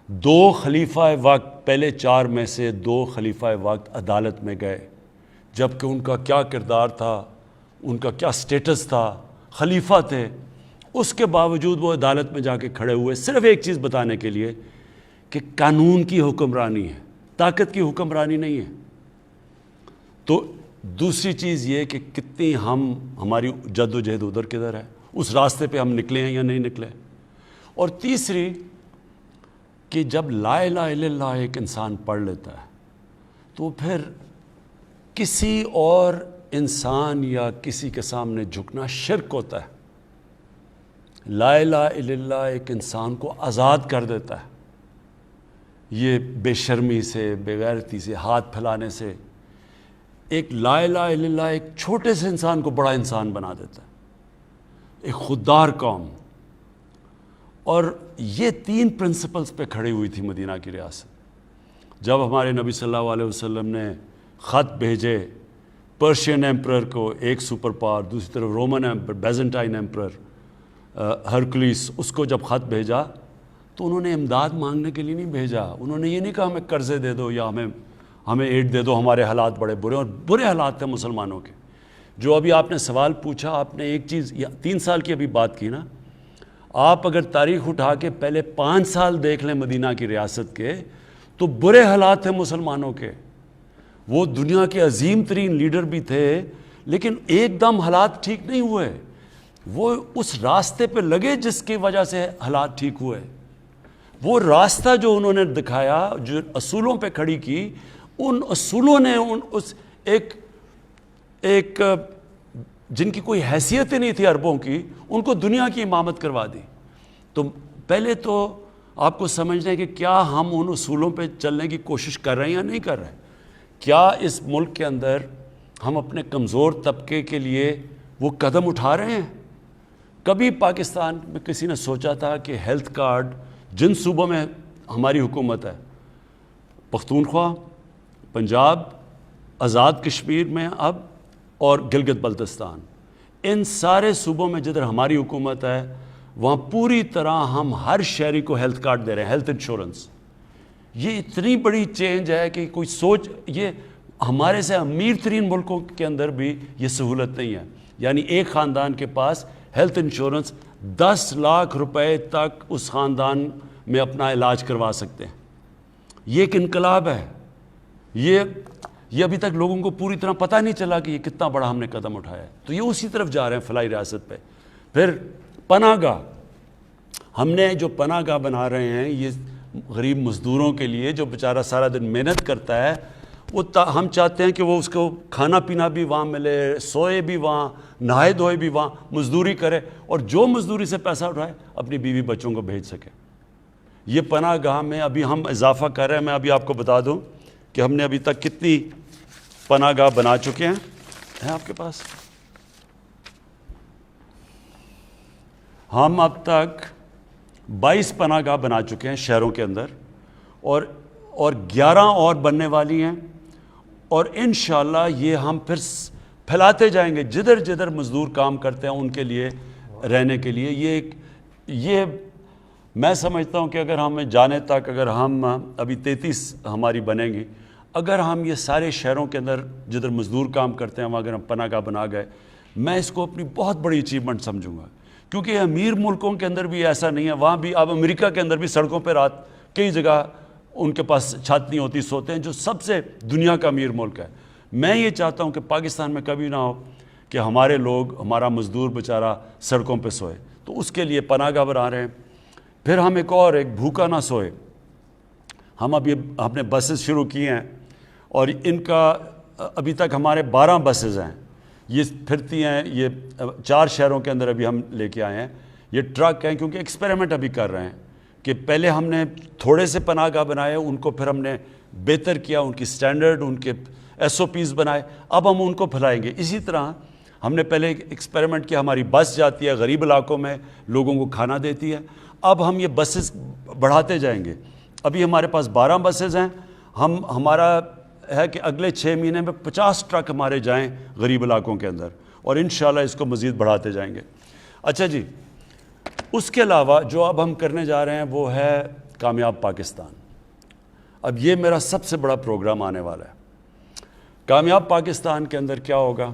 2 خلیفہ وقت، پہلے 4 میں سے 2 خلیفہ وقت عدالت میں گئے، جبکہ ان کا کیا کردار تھا، ان کا کیا سٹیٹس تھا، خلیفہ تھے. اس کے باوجود وہ عدالت میں جا کے کھڑے ہوئے صرف ایک چیز بتانے کے لیے کہ قانون کی حکمرانی ہے، طاقت کی حکمرانی نہیں ہے. تو دوسری چیز یہ کہ کتنی ہماری جد و جہد ادھر کدھر ہے، اس راستے پہ ہم نکلے ہیں یا نہیں نکلے. اور تیسری کہ جب لا الہ الا اللہ ایک انسان پڑھ لیتا ہے تو پھر کسی اور انسان یا کسی کے سامنے جھکنا شرک ہوتا ہے. لا الہ الا اللہ ایک انسان کو آزاد کر دیتا ہے، یہ بے شرمی سے، بے غیرتی سے، ہاتھ پھیلانے سے. ایک لا الہ الا اللہ ایک چھوٹے سے انسان کو بڑا انسان بنا دیتا ہے، ایک خوددار قوم. اور یہ 3 پرنسپلز پہ کھڑی ہوئی تھی مدینہ کی ریاست. جب ہمارے نبی صلی اللہ علیہ وسلم نے خط بھیجے پرشین ایمپرر کو، ایک سپر پاور، دوسری طرف رومن ایمپرر، بیزنٹائن ایمپرر ہرکلیس، اس کو جب خط بھیجا تو انہوں نے امداد مانگنے کے لیے نہیں بھیجا. انہوں نے یہ نہیں کہا ہمیں قرضے دے دو یا ہمیں ایڈ دے دو، ہمارے حالات بڑے برے، اور برے حالات تھے مسلمانوں کے. جو ابھی آپ نے سوال پوچھا، آپ نے ایک چیز 3 سال کی ابھی بات کی نا، آپ اگر تاریخ اٹھا کے پہلے 5 سال دیکھ لیں مدینہ کی ریاست کے تو برے حالات تھے مسلمانوں کے. وہ دنیا کے عظیم ترین لیڈر بھی تھے، لیکن ایک دم حالات ٹھیک نہیں ہوئے. وہ اس راستے پہ لگے جس کی وجہ سے حالات ٹھیک ہوئے. وہ راستہ جو انہوں نے دکھایا، جو اصولوں پہ کھڑی کی، ان اصولوں نے ایک جن کی کوئی حیثیت ہی نہیں تھی عربوں کی، ان کو دنیا کی امامت کروا دی. تو پہلے تو آپ کو سمجھنا ہے کہ کیا ہم ان اصولوں پہ چلنے کی کوشش کر رہے ہیں یا نہیں کر رہے. کیا اس ملک کے اندر ہم اپنے کمزور طبقے کے لیے وہ قدم اٹھا رہے ہیں؟ کبھی پاکستان میں کسی نے سوچا تھا کہ ہیلتھ کارڈ جن صوبوں میں ہماری حکومت ہے، پختونخوا، پنجاب، آزاد کشمیر میں اب، اور گلگت بلتستان، ان سارے صوبوں میں جدھر ہماری حکومت ہے وہاں پوری طرح ہم ہر شہری کو ہیلتھ کارڈ دے رہے ہیں، ہیلتھ انشورنس. یہ اتنی بڑی چینج ہے کہ کوئی سوچ، یہ ہمارے سے امیر ترین ملکوں کے اندر بھی یہ سہولت نہیں ہے. یعنی ایک خاندان کے پاس ہیلتھ انشورنس 10 لاکھ روپے تک اس خاندان میں اپنا علاج کروا سکتے ہیں. یہ ایک انقلاب ہے. یہ ابھی تک لوگوں کو پوری طرح پتہ نہیں چلا کہ یہ کتنا بڑا ہم نے قدم اٹھایا ہے. تو یہ اسی طرف جا رہے ہیں فلاحی ریاست پہ. پھر پناہ گاہ، ہم نے جو پناہ گاہ بنا رہے ہیں یہ غریب مزدوروں کے لیے، جو بیچارہ سارا دن محنت کرتا ہے، وہ ہم چاہتے ہیں کہ وہ اس کو کھانا پینا بھی وہاں ملے، سوئے بھی وہاں، نہائے دھوئے بھی وہاں، مزدوری کرے، اور جو مزدوری سے پیسہ اٹھائے اپنی بیوی بچوں کو بھیج سکے. یہ پناہ گاہ میں ابھی ہم اضافہ کر رہے ہیں. میں ابھی آپ کو بتا دوں کہ ہم نے ابھی تک کتنی پناہ گاہ بنا چکے ہیں آپ کے پاس. ہم اب تک 22 پناہ گاہ بنا چکے ہیں شہروں کے اندر, اور 11 اور بننے والی ہیں, اور انشاءاللہ یہ ہم پھر پھیلاتے جائیں گے جدھر جدھر مزدور کام کرتے ہیں ان کے لیے رہنے کے لیے. یہ میں سمجھتا ہوں کہ اگر ہمیں جانے تک, اگر ہم ابھی 33 ہماری بنیں گی, اگر ہم یہ سارے شہروں کے اندر جدھر مزدور کام کرتے ہیں وہاں اگر ہم پناہ گاہ بنا گئے, میں اس کو اپنی بہت بڑی اچیومنٹ سمجھوں گا. کیونکہ امیر ملکوں کے اندر بھی ایسا نہیں ہے, وہاں بھی اب امریکہ کے اندر بھی سڑکوں پہ رات کئی جگہ ان کے پاس چھت نہیں ہوتی, سوتے ہیں, جو سب سے دنیا کا امیر ملک ہے. میں یہ چاہتا ہوں کہ پاکستان میں کبھی نہ ہو کہ ہمارے لوگ, ہمارا مزدور بیچارہ سڑکوں پہ سوئے. تو اس کے لیے پناہ گاہ بنا رہے ہیں. پھر ہم ایک بھوکا نہ سوئے, ہم نے بسز شروع کی ہیں, اور ان کا ابھی تک ہمارے 12 بسز ہیں, یہ پھرتی ہیں. یہ 4 شہروں کے اندر ابھی ہم لے کے آئے ہیں. یہ ٹرک ہیں, کیونکہ ایکسپیریمنٹ ابھی کر رہے ہیں کہ پہلے ہم نے تھوڑے سے پناہ گاہ بنائے, ان کو پھر ہم نے بہتر کیا, ان کی سٹینڈرڈ, ان کے SOPs بنائے, اب ہم ان کو پھیلائیں گے. اسی طرح ہم نے پہلے ایکسپیریمنٹ کیا, ہماری بس جاتی ہے غریب علاقوں میں, لوگوں کو کھانا دیتی ہے. اب ہم یہ بسز بڑھاتے جائیں گے. ابھی ہمارے پاس 12 بسز ہیں. ہمارا ہے کہ اگلے 6 مہینے میں 50 ٹرک ہمارے جائیں غریب علاقوں کے اندر, اور انشاءاللہ اس کو مزید بڑھاتے جائیں گے. اچھا جی, اس کے علاوہ جو اب ہم کرنے جا رہے ہیں وہ ہے کامیاب پاکستان. اب یہ میرا سب سے بڑا پروگرام آنے والا ہے. کامیاب پاکستان کے اندر کیا ہوگا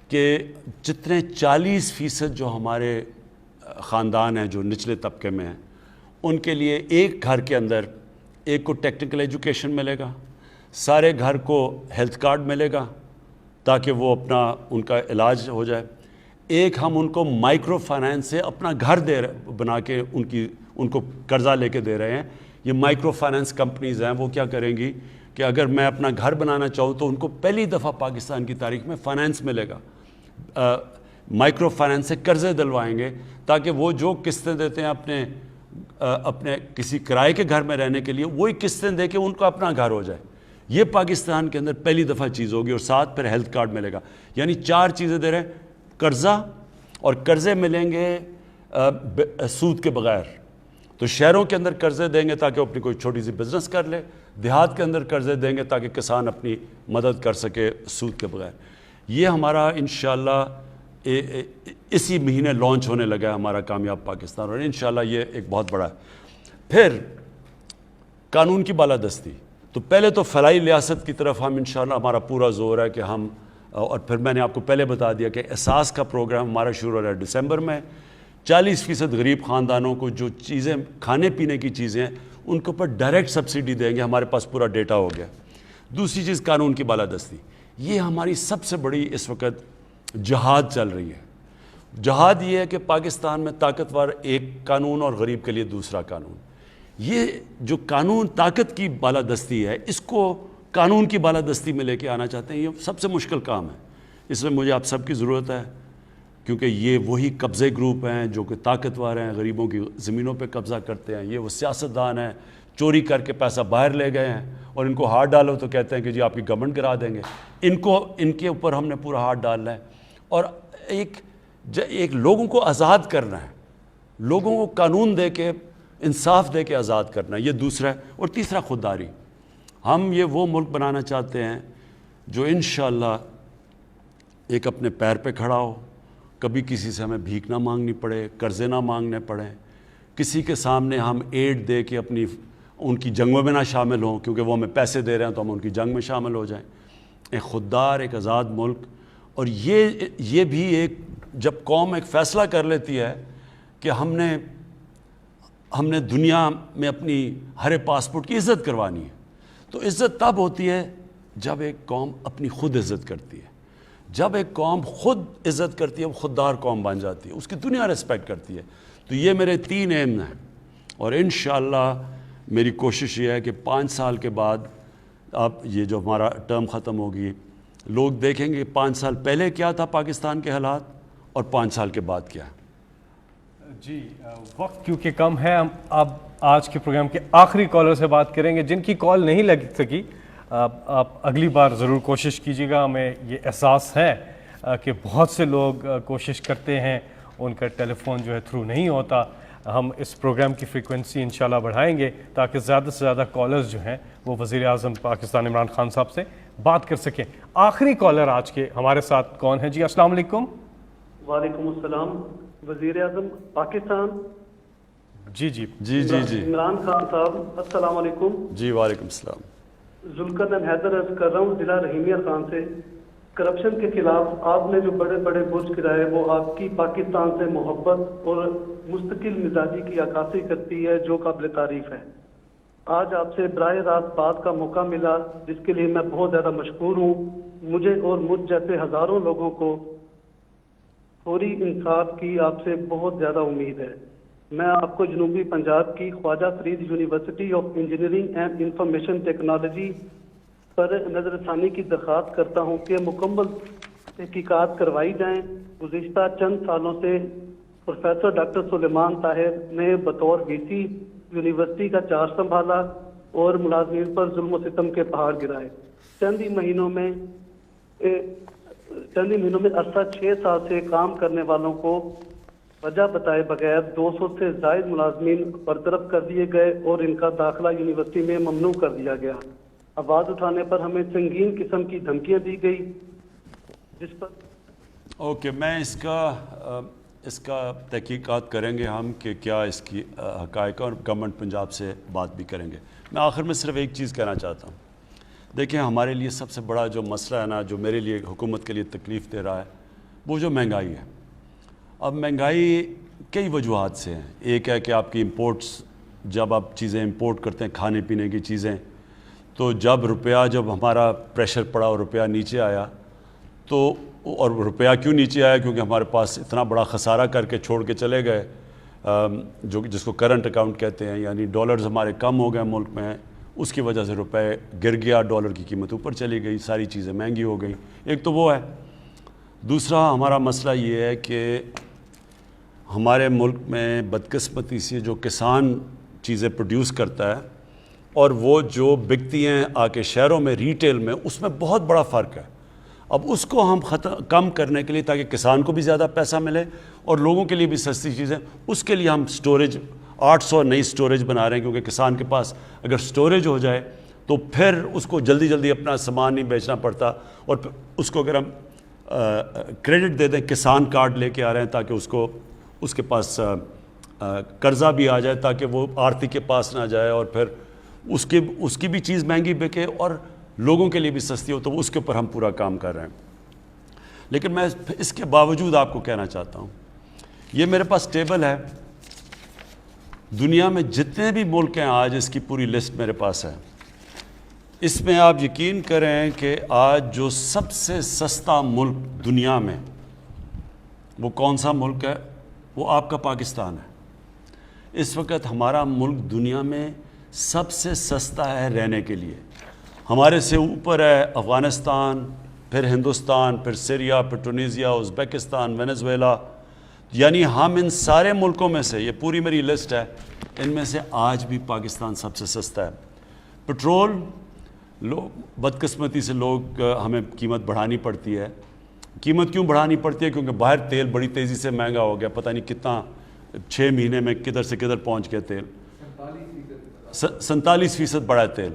کہ جتنے 40% جو ہمارے خاندان ہیں جو نچلے طبقے میں ہیں, ان کے لیے ایک گھر کے اندر ایک کو ٹیکنیکل ایجوکیشن ملے گا, سارے گھر کو ہیلتھ کارڈ ملے گا تاکہ وہ ان کا علاج ہو جائے. ایک ہم ان کو مائکرو فائنانس سے اپنا گھر بنا کے ان کو قرضہ لے کے دے رہے ہیں. یہ مائکرو فائنانس کمپنیز ہیں, وہ کیا کریں گی کہ اگر میں اپنا گھر بنانا چاہوں تو ان کو پہلی دفعہ پاکستان کی تاریخ میں فائنانس ملے گا. مائکرو فائنانس سے قرضے دلوائیں گے تاکہ وہ جو قسطیں دیتے ہیں اپنے کسی کرائے کے گھر میں رہنے کے لیے, وہی قسطیں دے کے ان کو اپنا گھر ہو جائے. یہ پاکستان کے اندر پہلی دفعہ چیز ہوگی, اور ساتھ پھر ہیلتھ کارڈ ملے گا. یعنی 4 چیزیں دے رہے ہیں, قرضہ, اور قرضے ملیں گے سود کے بغیر. تو شہروں کے اندر قرضے دیں گے تاکہ وہ اپنی کوئی چھوٹی سی بزنس کر لے, دیہات کے اندر قرضے دیں گے تاکہ کسان اپنی مدد کر سکے سود کے بغیر. یہ ہمارا انشاءاللہ اسی مہینے لانچ ہونے لگا ہے ہمارا کامیاب پاکستان, اور انشاءاللہ یہ ایک بہت بڑا ہے. پھر قانون کی بالادستی. تو پہلے تو فلاحی ریاست کی طرف ہم انشاءاللہ ہمارا پورا زور ہے کہ ہم, اور پھر میں نے آپ کو پہلے بتا دیا کہ احساس کا پروگرام ہمارا شروع ہو رہا ہے دسمبر میں. 40% غریب خاندانوں کو جو چیزیں کھانے پینے کی چیزیں ہیں ان کے اوپر ڈائریکٹ سبسڈی دیں گے. ہمارے پاس پورا ڈیٹا ہو گیا. دوسری چیز قانون کی بالادستی. یہ ہماری سب سے بڑی اس وقت جہاد چل رہی ہے. جہاد یہ ہے کہ پاکستان میں طاقتور ایک قانون اور غریب کے لیے دوسرا قانون. یہ جو قانون طاقت کی بالادستی ہے, اس کو قانون کی بالادستی میں لے کے آنا چاہتے ہیں. یہ سب سے مشکل کام ہے. اس میں مجھے آپ سب کی ضرورت ہے, کیونکہ یہ وہی قبضے گروپ ہیں جو کہ طاقتور ہیں, غریبوں کی زمینوں پہ قبضہ کرتے ہیں. یہ وہ سیاستدان ہیں, چوری کر کے پیسہ باہر لے گئے ہیں, اور ان کو ہاتھ ڈالو تو کہتے ہیں کہ جی آپ کی گورنمنٹ گرا دیں گے. ان کے اوپر ہم نے پورا ہاتھ ڈالنا ہے, اور ایک لوگوں کو آزاد کرنا ہے, لوگوں کو قانون دے کے, انصاف دے کے آزاد کرنا ہے. یہ دوسرا ہے. اور تیسرا خودداری. ہم یہ وہ ملک بنانا چاہتے ہیں جو انشاءاللہ ایک اپنے پیر پہ کھڑا ہو, کبھی کسی سے ہمیں بھیک نہ مانگنی پڑے, قرضے نہ مانگنے پڑیں, کسی کے سامنے ہم ایڈ دے کے ان کی جنگوں میں نہ شامل ہوں, کیونکہ وہ ہمیں پیسے دے رہے ہیں تو ہم ان کی جنگ میں شامل ہو جائیں. ایک خوددار, ایک آزاد ملک. اور یہ بھی ایک, جب قوم ایک فیصلہ کر لیتی ہے کہ ہم نے دنیا میں اپنی ہر پاسپورٹ کی عزت کروانی ہے, تو عزت تب ہوتی ہے جب ایک قوم اپنی خود عزت کرتی ہے. جب ایک قوم خود عزت کرتی ہے وہ خوددار قوم بن جاتی ہے, اس کی دنیا ریسپیکٹ کرتی ہے. تو یہ میرے 3 ایم ہیں, اور انشاءاللہ میری کوشش یہ ہے کہ 5 سال کے بعد, اب یہ جو ہمارا ٹرم ختم ہوگی, لوگ دیکھیں گے 5 سال پہلے کیا تھا پاکستان کے حالات اور 5 سال کے بعد کیا ہے. جی وقت کیونکہ کم ہے, ہم اب آج کے پروگرام کے آخری کالر سے بات کریں گے جن کی کال نہیں لگ سکی. آپ اگلی بار ضرور کوشش کیجیے گا. ہمیں یہ احساس ہے کہ بہت سے لوگ کوشش کرتے ہیں, ان کا ٹیلی فون جو ہے تھرو نہیں ہوتا. ہم اس پروگرام کی فریکوینسی انشاءاللہ بڑھائیں گے تاکہ زیادہ سے زیادہ کالرز جو ہیں وہ وزیر اعظم پاکستان عمران خان صاحب سے بات کر سکیں. آخری کالر آج کے ہمارے ساتھ کون ہے جی؟ السلام علیکم. وعلیکم السلام. وزیر اعظم پاکستان جی جی جی جی جی عمران خان صاحب السلام علیکم. جی وعلیکم السلام. ذوالقرنین حیدر عرض کر رہا ہوں ضلع رحیمیہ خان سے. کرپشن کے خلاف آپ نے جو بڑے بڑے برج گرائے وہ آپ کی پاکستان سے محبت اور مستقل مزاجی کی عکاسی کرتی ہے جو قابل تعریف ہے. آج آپ سے براہ راست بات کا موقع ملا جس کے لیے میں بہت زیادہ مشکور ہوں. مجھے اور مجھ جیسے ہزاروں لوگوں کو فوری انصاف کی آپ سے بہت زیادہ امید ہے. میں آپ کو جنوبی پنجاب کی Khwaja Farid university of engineering and information technology پر نظر ثانی کی درخواست کرتا ہوں کہ مکمل تحقیقات کروائی جائیں. گزشتہ چند سالوں سے پروفیسر ڈاکٹر سلیمان طاہر نے بطور وی سی یونیورسٹی کا چارج سنبھالا اور ملازمین پر ظلم و ستم کے پہاڑ گرائے. چند ہی مہینوں میں عرصہ 6 سال سے کام کرنے والوں کو وجہ بتائے بغیر 200 سے زائد ملازمین برطرف کر دیے گئے اور ان کا داخلہ یونیورسٹی میں ممنوع کر دیا گیا. آواز اٹھانے پر ہمیں سنگین قسم کی دھمکیاں دی گئی جس پر اوکے میں اس کا تحقیقات کریں گے ہم کہ کیا اس کی حقائق اور گورنمنٹ پنجاب سے بات بھی کریں گے. میں آخر میں صرف ایک چیز کہنا چاہتا ہوں. دیکھیں ہمارے لیے سب سے بڑا جو مسئلہ ہے نا, جو میرے لیے حکومت کے لیے تکلیف دے رہا ہے, وہ جو مہنگائی ہے. اب مہنگائی کئی وجوہات سے ہیں. ایک ہے کہ آپ کی امپورٹس, جب آپ چیزیں امپورٹ کرتے ہیں کھانے پینے کی چیزیں, تو جب ہمارا پریشر پڑا اور روپیہ نیچے آیا تو, اور روپیہ کیوں نیچے آیا, کیونکہ ہمارے پاس اتنا بڑا خسارہ کر کے چھوڑ کے چلے گئے, جس کو کرنٹ اکاؤنٹ کہتے ہیں, یعنی ڈالرز ہمارے کم ہو گئے ملک میں, اس کی وجہ سے روپے گر گیا, ڈالر کی قیمت اوپر چلی گئی, ساری چیزیں مہنگی ہو گئی. ایک تو وہ ہے. دوسرا ہمارا مسئلہ یہ ہے کہ ہمارے ملک میں بدقسمتی سے جو کسان چیزیں پروڈیوس کرتا ہے اور وہ جو بکتی ہیں آ کے شہروں میں ریٹیل میں, اس میں بہت بڑا فرق ہے. اب اس کو ہم کم کرنے کے لیے, تاکہ کسان کو بھی زیادہ پیسہ ملے اور لوگوں کے لیے بھی سستی چیزیں, اس کے لیے ہم سٹوریج 800 نئی سٹوریج بنا رہے ہیں, کیونکہ کسان کے پاس اگر سٹوریج ہو جائے تو پھر اس کو جلدی جلدی اپنا سامان نہیں بیچنا پڑتا, اور پھر اس کو اگر ہم کریڈٹ دے دیں, کسان کارڈ لے کے آ رہے ہیں تاکہ اس کے پاس قرضہ بھی آ جائے, تاکہ وہ آرتی کے پاس نہ جائے اور پھر اس کی بھی چیز مہنگی بکے اور لوگوں کے لیے بھی سستی ہو, تو اس کے اوپر ہم پورا کام کر رہے ہیں. لیکن میں اس کے باوجود آپ کو کہنا چاہتا ہوں, یہ میرے پاس ٹیبل ہے, دنیا میں جتنے بھی ملک ہیں آج اس کی پوری لسٹ میرے پاس ہے. اس میں آپ یقین کریں کہ آج جو سب سے سستا ملک دنیا میں, وہ کون سا ملک ہے؟ وہ آپ کا پاکستان ہے. اس وقت ہمارا ملک دنیا میں سب سے سستا ہے رہنے کے لیے. ہمارے سے اوپر ہے افغانستان, پھر ہندوستان, پھر سیریا, پھر ٹونیزیا, ازبیکستان, وینزویلا. یعنی ہم ان سارے ملکوں میں سے, یہ پوری میری لسٹ ہے, ان میں سے آج بھی پاکستان سب سے سستا ہے. پٹرول بدقسمتی سے لوگ ہمیں قیمت بڑھانی پڑتی ہے. قیمت کیوں بڑھانی پڑتی ہے؟ کیونکہ باہر تیل بڑی تیزی سے مہنگا ہو گیا, پتہ نہیں کتنا 6 مہینے میں کدھر سے کدھر پہنچ گیا تیل. 47% بڑھا ہے تیل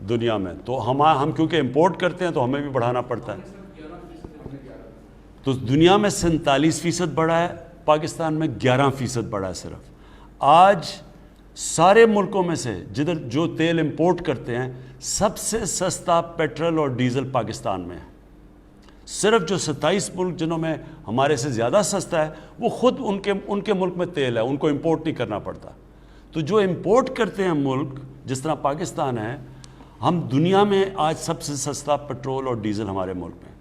دنیا میں. تو ہم کیونکہ امپورٹ کرتے ہیں تو ہمیں بھی بڑھانا پڑتا ہے. تو دنیا میں 47% بڑھا ہے, پاکستان میں 11% بڑھا ہے صرف. آج سارے ملکوں میں سے جدھر جو تیل امپورٹ کرتے ہیں, سب سے سستا پیٹرول اور ڈیزل پاکستان میں ہے. صرف جو 27 ملک جنہوں میں ہمارے سے زیادہ سستا ہے, وہ خود ان کے ملک میں تیل ہے, ان کو امپورٹ نہیں کرنا پڑتا. تو جو امپورٹ کرتے ہیں ملک جس طرح پاکستان ہے, ہم دنیا میں آج سب سے سستا پیٹرول اور ڈیزل ہمارے ملک میں.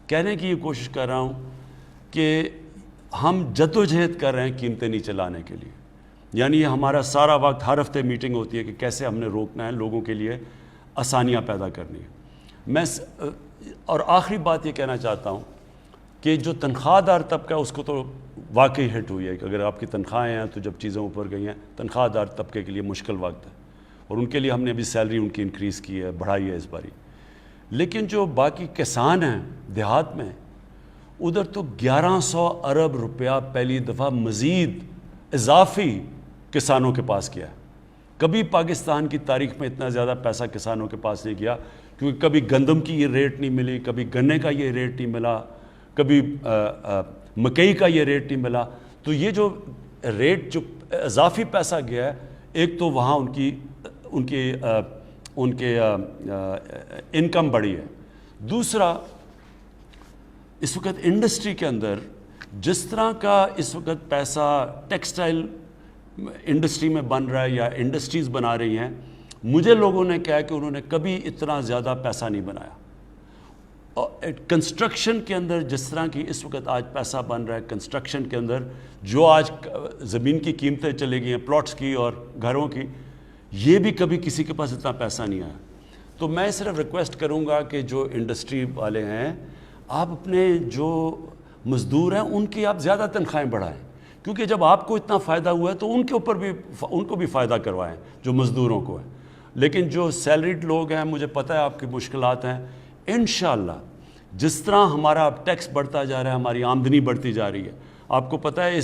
کہنے کی یہ کوشش کر رہا ہوں کہ ہم جدوجہد کر رہے ہیں قیمتیں نیچے لانے کے لیے. یعنی یہ ہمارا سارا وقت, ہر ہفتے میٹنگ ہوتی ہے کہ کیسے ہم نے روکنا ہے, لوگوں کے لیے آسانیاں پیدا کرنی ہے. اور آخری بات یہ کہنا چاہتا ہوں کہ جو تنخواہ دار طبقہ ہے اس کو تو واقعی ہٹ ہوئی ہے کہ اگر آپ کی تنخواہیں ہیں تو جب چیزیں اوپر گئی ہیں تنخواہ دار طبقے کے لیے مشکل وقت ہے، اور ان کے لیے ہم نے ابھی سیلری ان کی انکریز کی ہے، بڑھائی ہے اس باری۔ لیکن جو باقی کسان ہیں دیہات میں، ادھر تو 1100 ارب روپیہ پہلی دفعہ مزید اضافی کسانوں کے پاس کیا ہے۔ کبھی پاکستان کی تاریخ میں اتنا زیادہ پیسہ کسانوں کے پاس نہیں گیا، کیونکہ کبھی گندم کی یہ ریٹ نہیں ملی، کبھی گنے کا یہ ریٹ نہیں ملا، کبھی مکئی کا یہ ریٹ نہیں ملا۔ تو یہ جو ریٹ جو اضافی پیسہ گیا ہے، ایک تو وہاں ان کے انکم بڑھی ہے، دوسرا اس وقت انڈسٹری کے اندر جس طرح کا اس وقت پیسہ ٹیکسٹائل انڈسٹری میں بن رہا ہے یا انڈسٹریز بنا رہی ہیں، مجھے لوگوں نے کہا کہ انہوں نے کبھی اتنا زیادہ پیسہ نہیں بنایا۔ کنسٹرکشن کے اندر جس طرح کی اس وقت آج پیسہ بن رہا ہے کنسٹرکشن کے اندر، جو آج زمین کی قیمتیں چلے گئی ہیں پلاٹس کی اور گھروں کی، یہ بھی کبھی کسی کے پاس اتنا پیسہ نہیں آیا۔ تو میں صرف ریکویسٹ کروں گا کہ جو انڈسٹری والے ہیں، آپ اپنے جو مزدور ہیں ان کی آپ زیادہ تنخواہیں بڑھائیں، کیونکہ جب آپ کو اتنا فائدہ ہوا ہے تو ان کو بھی فائدہ کروائیں جو مزدوروں کو ہے۔ لیکن جو سیلریڈ لوگ ہیں، مجھے پتہ ہے آپ کی مشکلات ہیں، انشاءاللہ جس طرح ہمارا اب ٹیکس بڑھتا جا رہا ہے، ہماری آمدنی بڑھتی جا رہی ہے۔ آپ کو پتہ ہے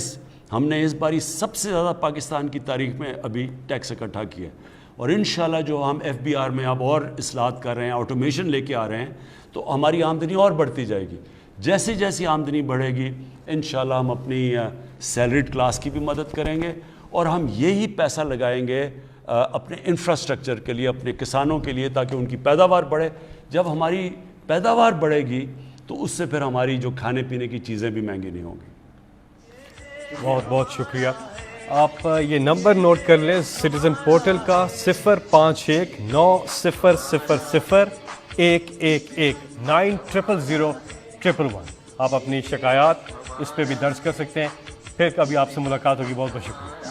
ہم نے اس باری سب سے زیادہ پاکستان کی تاریخ میں ابھی ٹیکس اکٹھا کیا ہے، اور انشاءاللہ جو ہم FBR میں اب اور اصلاحات کر رہے ہیں، آٹومیشن لے کے آ رہے ہیں، تو ہماری آمدنی اور بڑھتی جائے گی۔ جیسی جیسی آمدنی بڑھے گی انشاءاللہ ہم اپنی سیلریڈ کلاس کی بھی مدد کریں گے، اور ہم یہی پیسہ لگائیں گے اپنے انفراسٹرکچر کے لیے، اپنے کسانوں کے لیے، تاکہ ان کی پیداوار بڑھے۔ جب ہماری پیداوار بڑھے گی تو اس سے پھر ہماری جو کھانے پینے کی چیزیں بھی مہنگی نہیں ہوں گی۔ بہت بہت شکریہ۔ آپ یہ نمبر نوٹ کر لیں سٹیزن پورٹل کا 05190000111 900011۔ آپ اپنی شکایات اس پہ بھی درج کر سکتے ہیں۔ پھر کبھی آپ سے ملاقات ہوگی۔ بہت بہت شکریہ۔